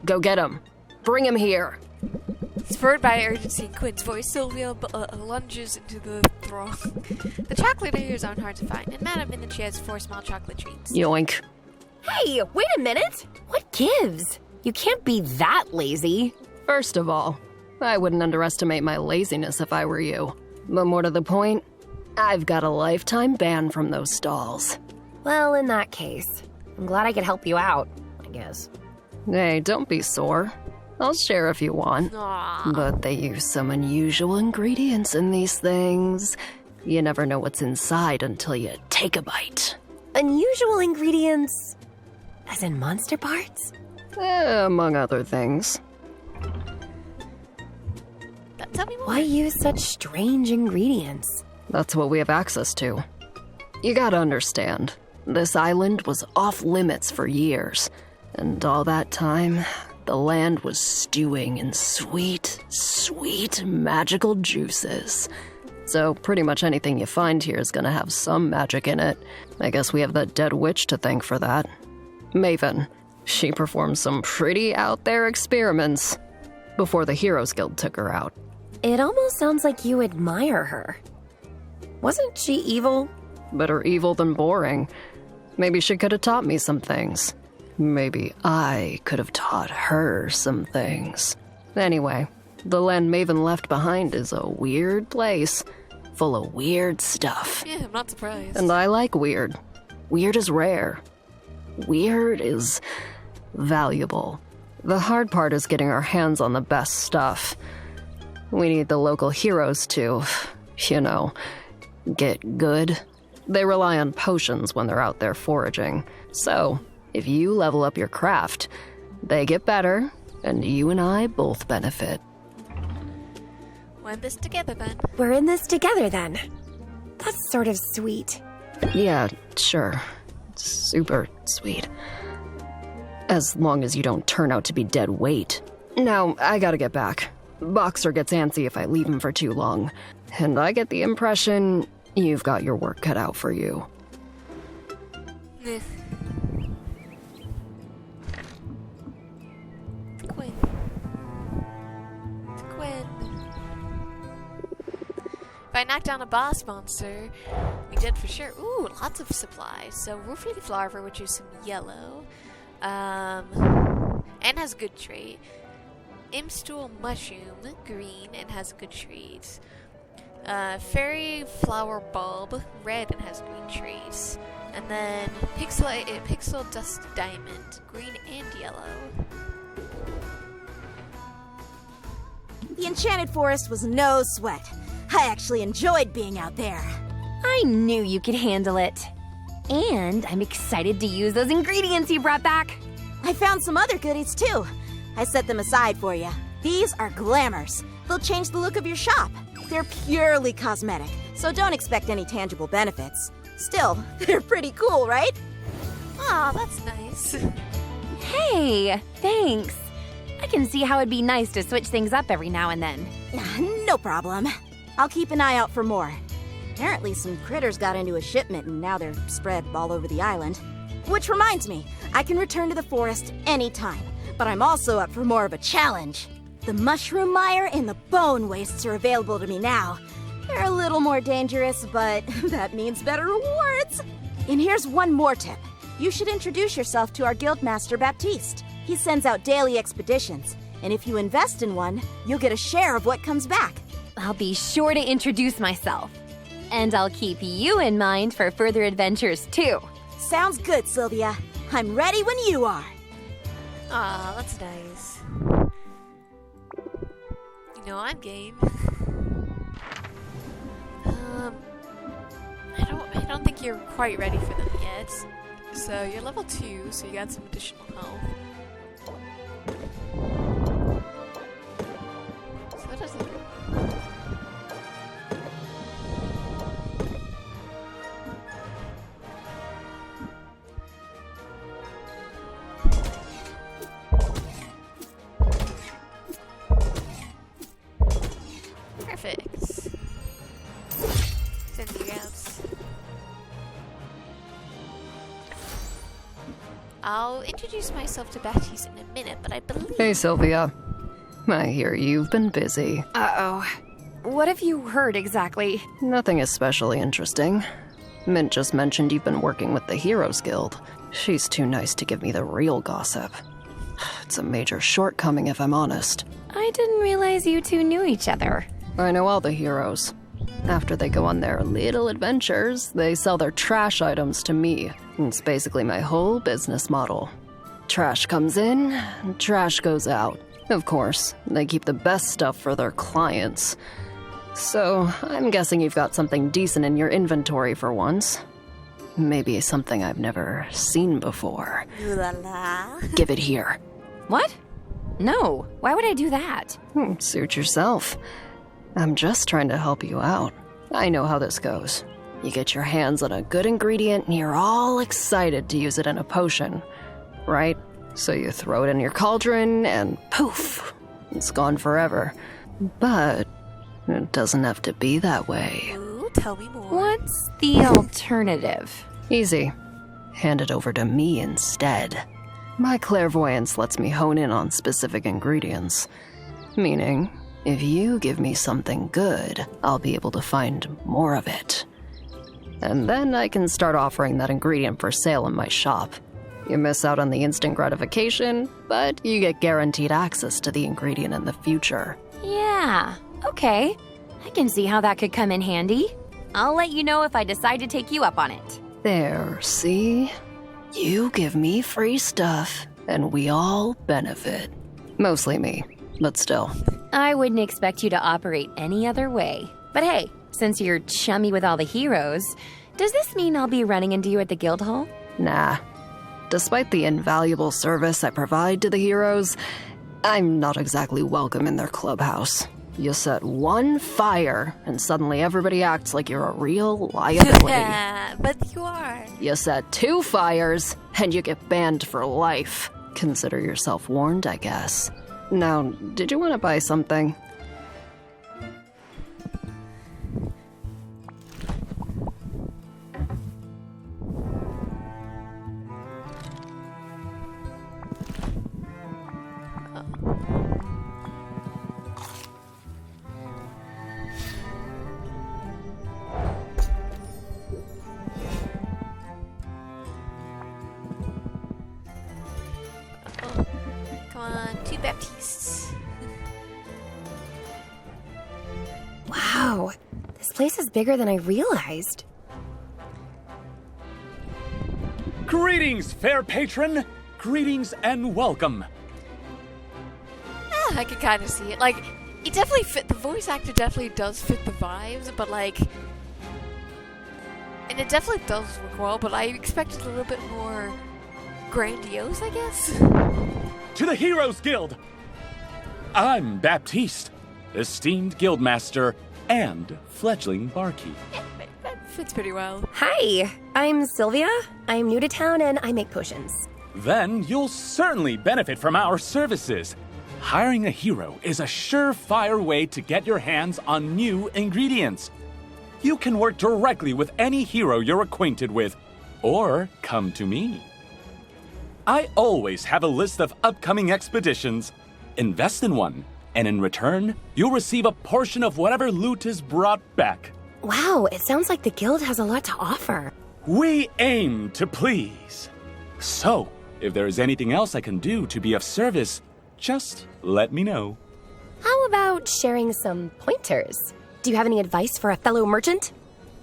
S6: Go get him. Bring him here.
S1: Spurred by urgency in Quinn's voice, Sylvia lunges into the throng. The chocolatiers aren't hard to find, and Madame Minichi has 4 small chocolate treats.
S6: Yoink.
S8: Hey, wait a minute. What gives? You can't be that lazy.
S6: First of all, I wouldn't underestimate my laziness if I were you. But more to the point, I've got a lifetime ban from those stalls.
S8: Well, in that case, I'm glad I could help you out, I guess.
S6: Hey, don't be sore. I'll share if you want.
S1: Aww.
S6: But they use some unusual ingredients in these things. You never know what's inside until you take a bite.
S8: Unusual ingredients? As in monster parts?
S6: Among other things.
S1: Tell me more.
S8: Why use such strange ingredients?
S6: That's what we have access to. You gotta understand, this island was off limits for years. And all that time, the land was stewing in sweet, sweet magical juices. So pretty much anything you find here is gonna have some magic in it. I guess we have that dead witch to thank for that. Maven. She performed some pretty out there experiments before the Heroes Guild took her out.
S8: It almost sounds like you admire her. Wasn't she evil?
S6: Better evil than boring. Maybe she could have taught me some things. Maybe I could have taught her some things. Anyway, the land Maven left behind is a weird place, full of weird stuff.
S1: Yeah, I'm not surprised.
S6: And I like weird. Weird is rare. Weird is valuable. The hard part is getting our hands on the best stuff. We need the local heroes to, get good. They rely on potions when they're out there foraging. So, if you level up your craft, they get better, and you and I both benefit.
S1: We're in this together, then.
S8: We're in this together, then. That's sort of sweet.
S6: Yeah, sure. Super sweet. As long as you don't turn out to be dead weight. Now, I gotta get back. Boxer gets antsy if I leave him for too long. And I get the impression you've got your work cut out for you.
S1: Eh. Quinn. If I knock down a boss monster, we did for sure. Ooh, lots of supplies. So roof leaf larva, which is some yellow, and has a good trait. Imstool mushroom, green, and has a good trait. Fairy flower bulb, red, and has green traits. And then pixel dust diamond, green and yellow.
S7: The Enchanted Forest was no sweat. I actually enjoyed being out there.
S8: I knew you could handle it. And I'm excited to use those ingredients you brought back.
S7: I found some other goodies too. I set them aside for you. These are glamours. They'll change the look of your shop. They're purely cosmetic, so don't expect any tangible benefits. Still, they're pretty cool, right?
S1: Aw, that's nice.
S8: Hey, thanks. I can see how it'd be nice to switch things up every now and then.
S7: No problem. I'll keep an eye out for more. Apparently some critters got into a shipment and now they're spread all over the island. Which reminds me, I can return to the forest anytime, but I'm also up for more of a challenge. The mushroom mire and the bone wastes are available to me now. They're a little more dangerous, but that means better rewards. And here's one more tip. You should introduce yourself to our guildmaster Baptiste. He sends out daily expeditions, and if you invest in one, you'll get a share of what comes back.
S8: I'll be sure to introduce myself. And I'll keep you in mind for further adventures, too.
S7: Sounds good, Sylvia. I'm ready when you are.
S1: Aw, that's nice. You know, I'm game. I don't think you're quite ready for them yet. So you're level 2, so you got some additional health. So that doesn't... Perfect. Send you out. I'll introduce myself to Baptiste in a minute, but I believe...
S6: Hey, Sylvia. I hear you've been busy.
S4: Uh-oh. What have you heard exactly?
S6: Nothing especially interesting. Mint just mentioned you've been working with the Heroes Guild. She's too nice to give me the real gossip. It's a major shortcoming if I'm honest.
S4: I didn't realize you two knew each other.
S6: I know all the heroes. After they go on their little adventures, they sell their trash items to me. It's basically my whole business model. Trash comes in, trash goes out. Of course, they keep the best stuff for their clients. So, I'm guessing you've got something decent in your inventory for once. Maybe something I've never seen before.
S1: Ooh la la.
S6: Give it here.
S4: What? No, why would I do that?
S6: Suit yourself. I'm just trying to help you out. I know how this goes. You get your hands on a good ingredient and you're all excited to use it in a potion, right? So you throw it in your cauldron and poof, it's gone forever. But it doesn't have to be that way.
S1: Ooh, tell me more.
S4: What's the alternative?
S6: Easy. Hand it over to me instead. My clairvoyance lets me hone in on specific ingredients. Meaning, if you give me something good, I'll be able to find more of it. And then I can start offering that ingredient for sale in my shop. You miss out on the instant gratification, but you get guaranteed access to the ingredient in the future.
S8: Yeah, okay. I can see how that could come in handy. I'll let you know if I decide to take you up on it.
S6: There, see? You give me free stuff, and we all benefit. Mostly me, but still.
S8: I wouldn't expect you to operate any other way. But hey, since you're chummy with all the heroes, does this mean I'll be running into you at the guild hall?
S6: Nah. Despite the invaluable service I provide to the heroes, I'm not exactly welcome in their clubhouse. You set one fire, and suddenly everybody acts like you're a real liability.
S1: Yeah, but you are.
S6: You set 2 fires, and you get banned for life. Consider yourself warned, I guess. Now, did you want to buy something?
S1: Come on, 2 Baptistes.
S4: Wow, this place is bigger than I realized.
S9: Greetings, fair patron! Greetings and welcome.
S1: I can kind of see it. Like, it definitely fit. The voice actor definitely does fit the vibes, but like, and it definitely does work well. But I expected a little bit more grandiose, I guess.
S9: To the Heroes Guild! I'm Baptiste, esteemed guildmaster and fledgling barkeep.
S1: That fits pretty well.
S10: Hi, I'm Sylvia. I'm new to town and I make potions.
S9: Then you'll certainly benefit from our services. hiring a hero is a surefire way to get your hands on new ingredients. You can work directly with any hero you're acquainted with, or come to me. I always have a list of upcoming expeditions. Invest in one, and in return, you'll receive a portion of whatever loot is brought back.
S10: Wow, it sounds like the guild has a lot to offer.
S9: We aim to please. So, if there is anything else I can do to be of service, just let me know.
S10: How about sharing some pointers? Do you have any advice for a fellow merchant?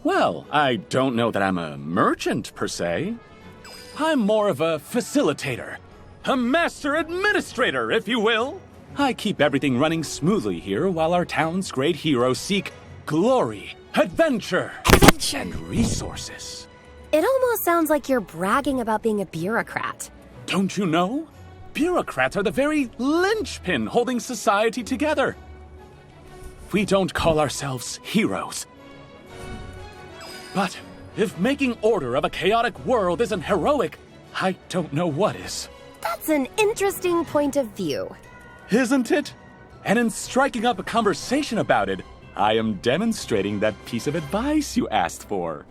S9: Well, I don't know that I'm a merchant per se. I'm more of a facilitator. A master administrator, if you will. I keep everything running smoothly here while our town's great heroes seek glory, adventure, and resources.
S10: It almost sounds like you're bragging about being a bureaucrat.
S9: Don't you know? Bureaucrats are the very linchpin holding society together. We don't call ourselves heroes. But if making order of a chaotic world isn't heroic, I don't know what is.
S10: That's an interesting point of view.
S9: Isn't it? And in striking up a conversation about it, I am demonstrating that piece of advice you asked for.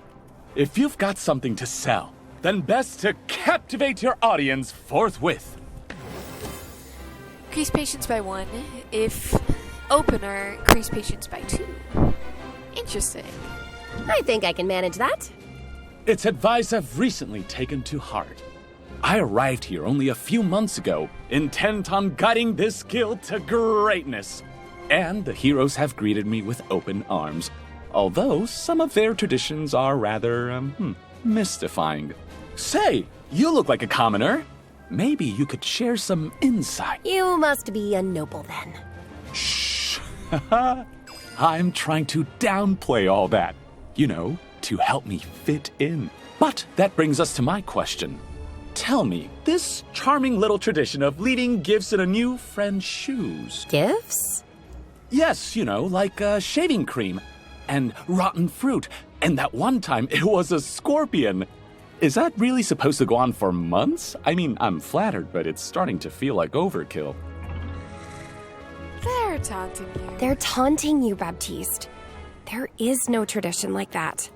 S9: If you've got something to sell, then best to captivate your audience forthwith.
S1: Increase patience by 1. If opener, increase patience by 2. Interesting.
S10: I think I can manage that.
S9: It's advice I've recently taken to heart. I arrived here only a few months ago, intent on guiding this guild to greatness. And the heroes have greeted me with open arms, although some of their traditions are rather, mystifying. Say, you look like a commoner. Maybe you could share some insight.
S10: You must be a noble then.
S9: Shh. I'm trying to downplay all that, to help me fit in. But that brings us to my question. Tell me, this charming little tradition of leaving gifts in a new friend's shoes.
S10: Gifts?
S9: Yes, like shaving cream and rotten fruit. And that one time it was a scorpion. Is that really supposed to go on for months? I mean, I'm flattered, but it's starting to feel like overkill.
S1: They're taunting you.
S10: They're taunting you, Baptiste. There is no tradition like that.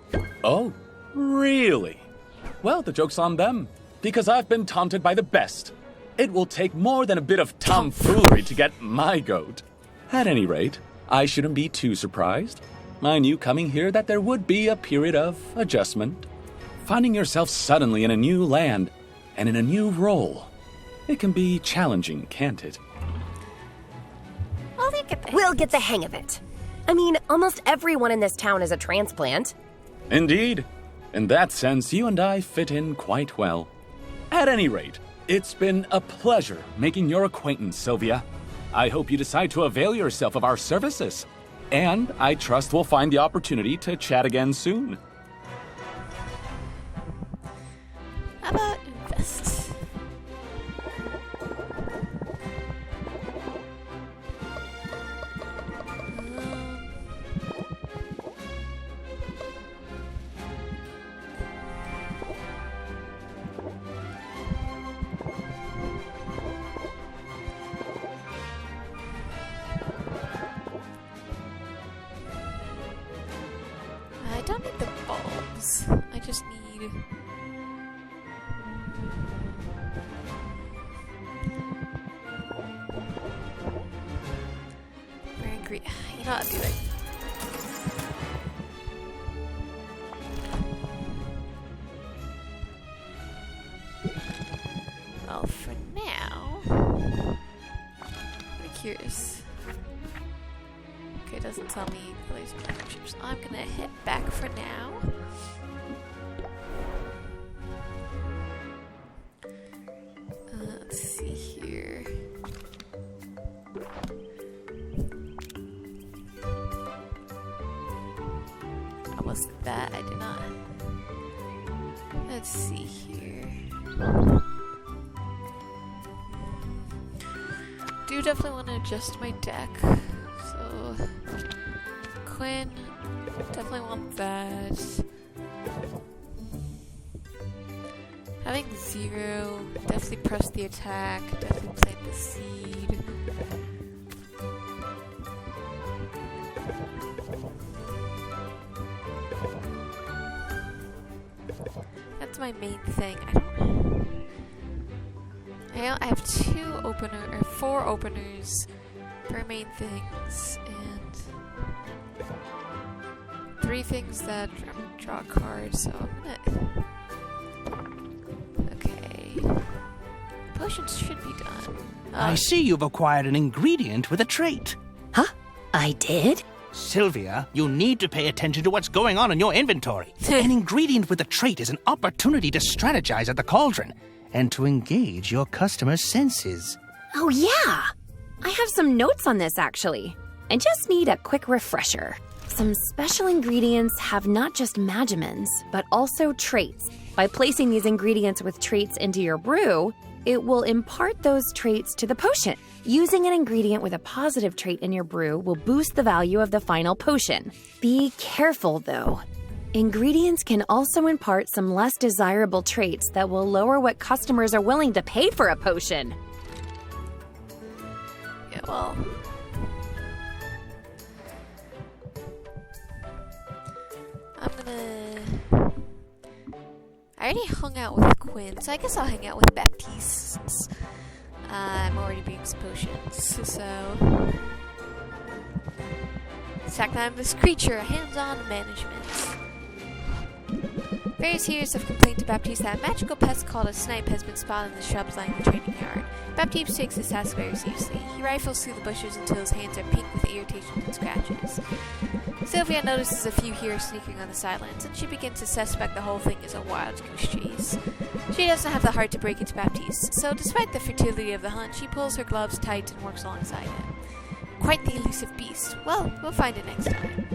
S9: Oh, really? Well, the joke's on them, because I've been taunted by the best. It will take more than a bit of tomfoolery to get my goat. At any rate, I shouldn't be too surprised. I knew coming here that there would be a period of adjustment. Finding yourself suddenly in a new land and in a new role. It can be challenging, can't it?
S10: We'll get the hang of it. I mean, almost everyone in this town is a transplant.
S9: Indeed. In that sense, you and I fit in quite well. At any rate, it's been a pleasure making your acquaintance, Sylvia. I hope you decide to avail yourself of our services. And I trust we'll find the opportunity to chat again soon.
S1: How about invest? I don't need the bulbs. I just need... Very green. You know, I'll do it. Well, for now... I'm curious. Okay, it doesn't tell me laser partnerships. I'm gonna hit back for now. Let's see here. How was that? I did not. Let's see here. Do definitely want to adjust my deck. So, Quinn, definitely want that. Having 0, definitely press the attack, definitely plant the seed. to my main thing. I have 4 openers for main things, and 3 things that I'm gonna draw a card, so I'm gonna... Okay. Potions should be done.
S5: I see you've acquired an ingredient with a trait.
S10: Huh? I did?
S5: Sylvia, you need to pay attention to what's going on in your inventory. An ingredient with a trait is an opportunity to strategize at the cauldron and to engage your customers' senses.
S8: Oh, yeah! I have some notes on this, actually. I just need a quick refresher. Some special ingredients have not just magimens, but also traits. By placing these ingredients with traits into your brew, it will impart those traits to the potion. Using an ingredient with a positive trait in your brew will boost the value of the final potion. Be careful, though. Ingredients can also impart some less desirable traits that will lower what customers are willing to pay for a potion.
S1: Yeah, well... I already hung out with Quinn, so I guess I'll hang out with Baptiste since I'm already being some potions. So... Sack time this creature, hands-on management. Various heroes have complained to Baptiste that a magical pest called a snipe has been spotted in the shrubs lining the training yard. Baptiste takes this task very seriously. He rifles through the bushes until his hands are pink with irritation and scratches. Sylvia notices a few heroes sneaking on the sidelines, and she begins to suspect the whole thing is a wild goose chase. She doesn't have the heart to break into Baptiste, so despite the futility of the hunt, she pulls her gloves tight and works alongside him. Quite the elusive beast. Well, we'll find it next time.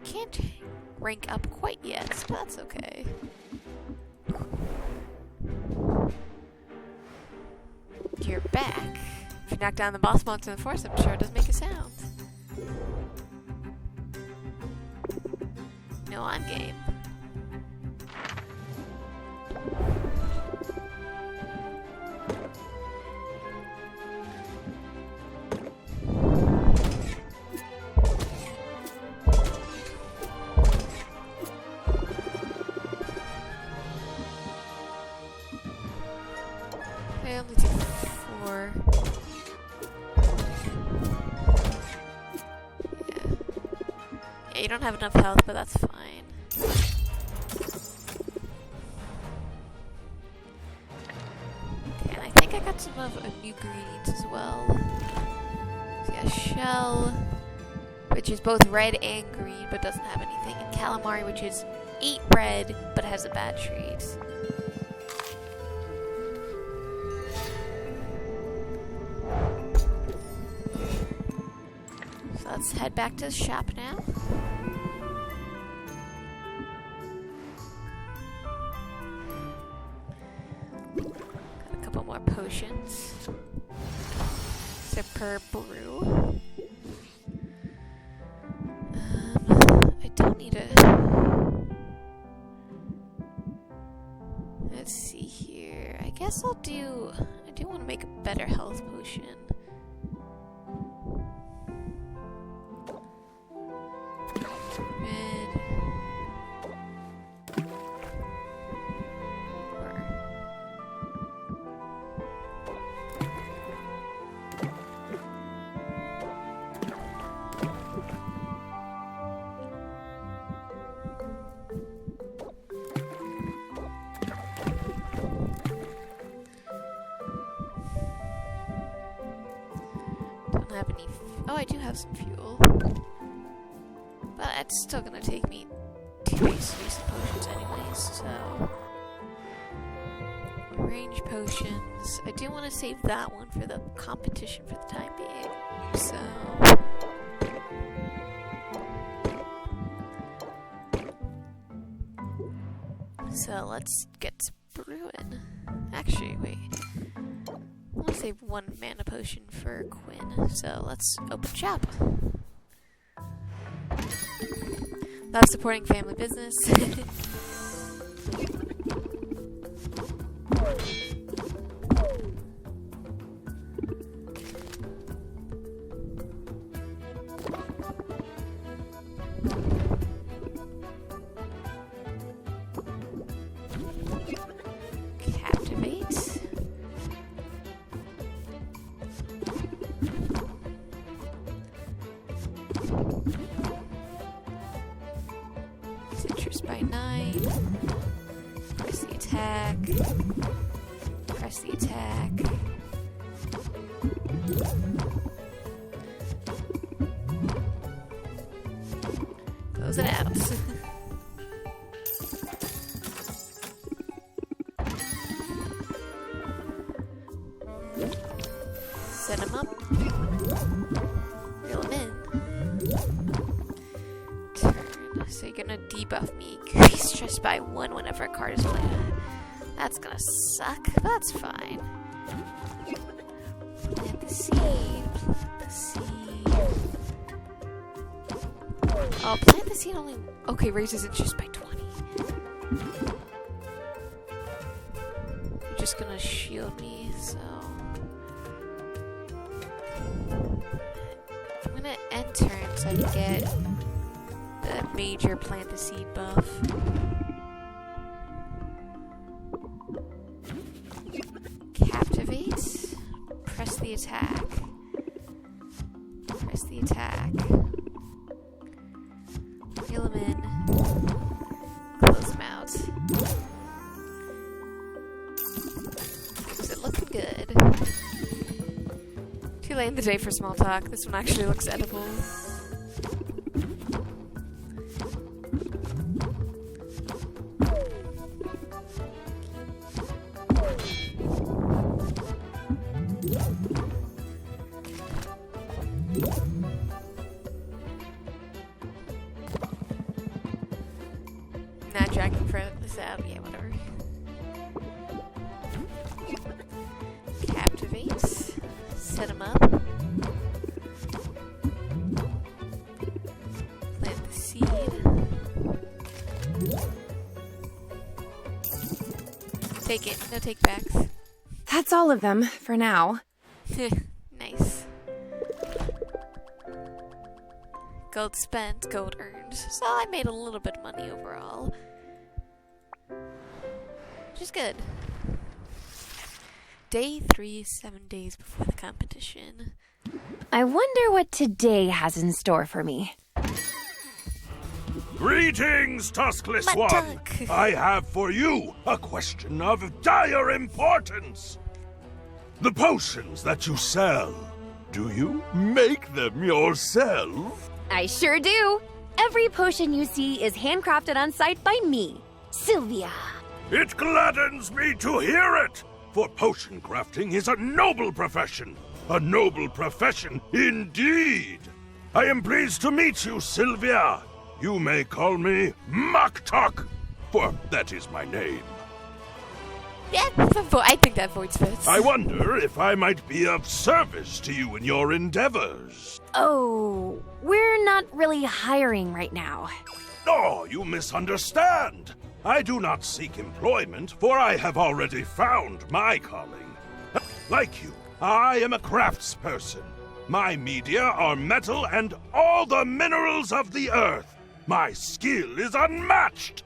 S1: Can't rank up quite yet, but that's okay. You're back. If you knock down the boss monster in the forest, I'm sure it doesn't make a sound. No, I'm game. I only do 4. Yeah, you don't have enough health, but that's fine. Okay, and I think I got some of new ingredients as well. So yeah, shell, which is both red and green, but doesn't have anything, and calamari, which is 8 red, but has a bad trait. Let's head back to the shop now. Got a couple more potions. So per brew. I don't need a... Let's see here. I guess I do want to make a better health potion. Have any oh, I do have some fuel, but it's still gonna take me 2 days to do some potions anyways, so range potions. I do want to save that one for the competition for the time being, so let's get to brewing. Actually, wait. I want to save 1 mana potion for Quinn, so let's open shop. Love supporting family business. Press the attack. Close it out. Set him up. Reel him in. Turn. So you're gonna debuff me. Increase stress by 1 whenever a card is played. That's gonna suck. That's fine. Plant the seed. Plant the seed. Oh, plant the seed only... Okay, raises interest by 20. You're just gonna shield me, so... I'm gonna end turn so I can get the major plant the seed buff. Captivate. Press the attack. Press the attack. Reel him in. Close him out. Is it looking good? Too late in the day for small talk. This one actually looks edible. Not dragging this out. Yeah, whatever. Captivate. Set him up. Plant the seed. Take it. No take backs.
S4: That's all of them for now.
S1: Nice. Gold spent, gold earned. So I made a little bit of money overall. Which is good. Day 3, 7 days before the competition.
S8: I wonder what today has in store for me.
S11: Greetings, Tuskless
S1: My
S11: One!
S1: duck.
S11: I have for you a question of dire importance. The potions that you sell, do you make them yourself?
S8: I sure do. Every potion you see is handcrafted on site by me, Sylvia.
S11: It gladdens me to hear it, for potion crafting is a noble profession. A noble profession indeed. I am pleased to meet you, Sylvia. You may call me Maktok, for that is my name.
S1: Yeah, I think that voice fits.
S11: I wonder if I might be of service to you in your endeavors.
S8: Oh, we're not really hiring right now.
S11: Oh, you misunderstand. I do not seek employment, for I have already found my calling. Like you, I am a craftsperson. My media are metal and all the minerals of the earth. My skill is unmatched.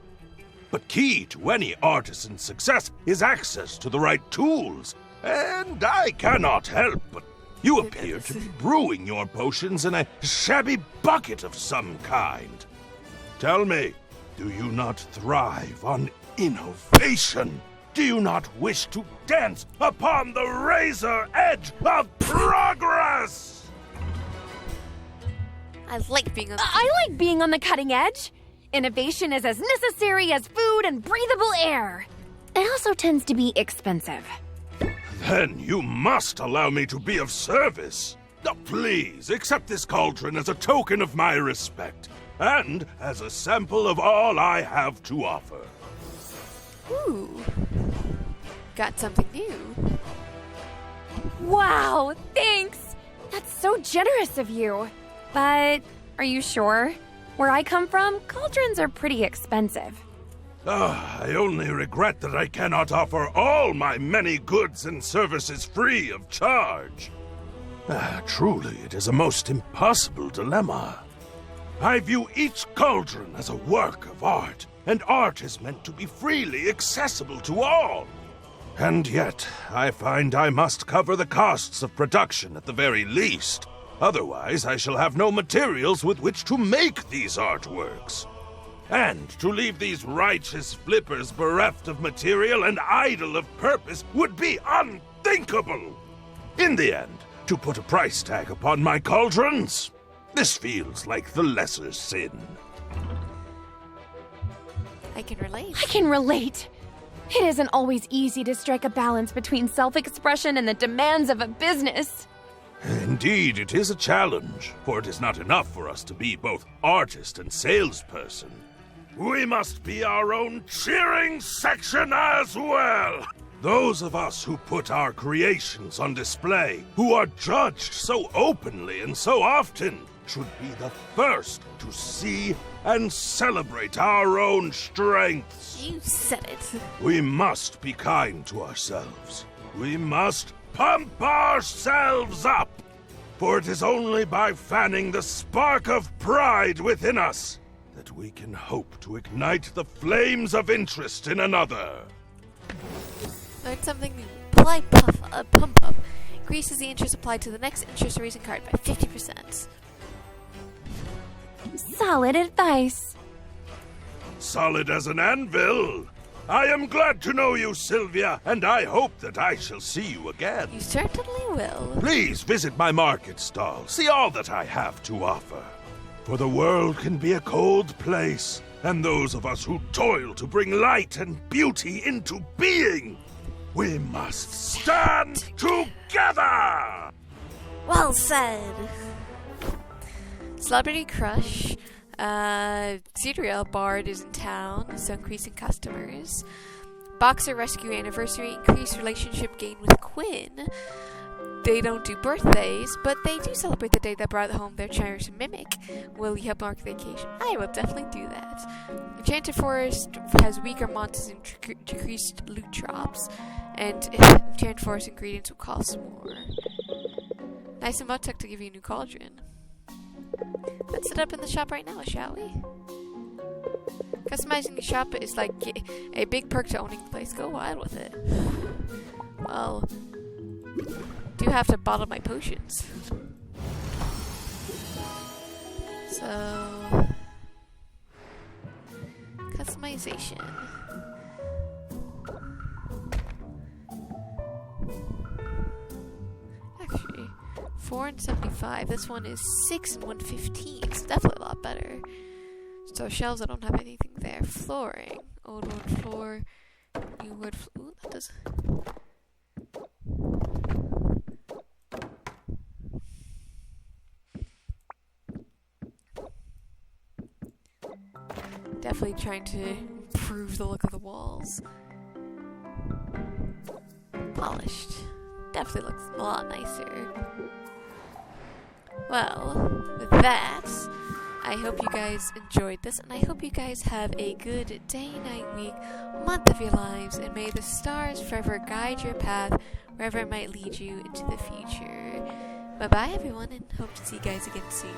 S11: But key to any artisan's success is access to the right tools. And I cannot help but you appear to be brewing your potions in a shabby bucket of some kind. Tell me, do you not thrive on innovation? Do you not wish to dance upon the razor edge of progress?
S1: I like being on the
S8: I like being on the cutting edge. Innovation is as necessary as food and breathable air. It also tends to be expensive.
S11: Then you must allow me to be of service. Now, please accept this cauldron as a token of my respect, and as a sample of all I have to offer.
S1: Ooh. Got something new.
S8: Wow, thanks! That's so generous of you. But are you sure? Where I come from, cauldrons are pretty expensive.
S11: I only regret that I cannot offer all my many goods and services free of charge. Truly, it is a most impossible dilemma. I view each cauldron as a work of art, and art is meant to be freely accessible to all. And yet, I find I must cover the costs of production at the very least. Otherwise, I shall have no materials with which to make these artworks. And to leave these righteous flippers bereft of material and idle of purpose would be unthinkable. In the end, to put a price tag upon my cauldrons, this feels like the lesser sin.
S1: I can relate.
S8: I can relate. It isn't always easy to strike a balance between self-expression and the demands of a business.
S11: Indeed, it is a challenge, for it is not enough for us to be both artist and salesperson. We must be our own cheering section as well. Those of us who put our creations on display, who are judged so openly and so often, should be the first to see and celebrate our own strengths.
S1: You said it.
S11: We must be kind to ourselves. We must pump ourselves up. For it is only by fanning the spark of pride within us that we can hope to ignite the flames of interest in another.
S1: Learn something new. Apply pump up. Increases the interest applied to the next interest raising card by 50%.
S8: Solid advice.
S11: Solid as an anvil. I am glad to know you, Sylvia, and I hope that I shall see you again.
S1: You certainly will.
S11: Please visit my market stall. See all that I have to offer. For the world can be a cold place, and those of us who toil to bring light and beauty into being, we must stand together!
S1: Well said. Celebrity Crush. Cereal Bard is in town, so increasing customers. Boxer Rescue Anniversary, increased relationship gain with Quinn. They don't do birthdays, but they do celebrate the day that brought home their cherished mimic. Will you help mark the occasion? I will definitely do that. Enchanted Forest has weaker monsters and decreased loot drops, and Enchanted Forest ingredients will cost more. Nice and Buttock to give you a new cauldron. Let's set up in the shop right now, shall we? Customizing the shop is like a big perk to owning the place. Go wild with it. Well, do have to bottle my potions. So, customization. Actually, 4 and 75. This one is 6 and 115. It's definitely a lot better. So shelves, I don't have anything there. Flooring. Old wood floor. New wood floor. Ooh, that does... Definitely trying to improve the look of the walls. Polished. Definitely looks a lot nicer. Well, with that, I hope you guys enjoyed this, and I hope you guys have a good day, night, week, month of your lives, and may the stars forever guide your path wherever it might lead you into the future. Bye-bye, everyone, and hope to see you guys again soon.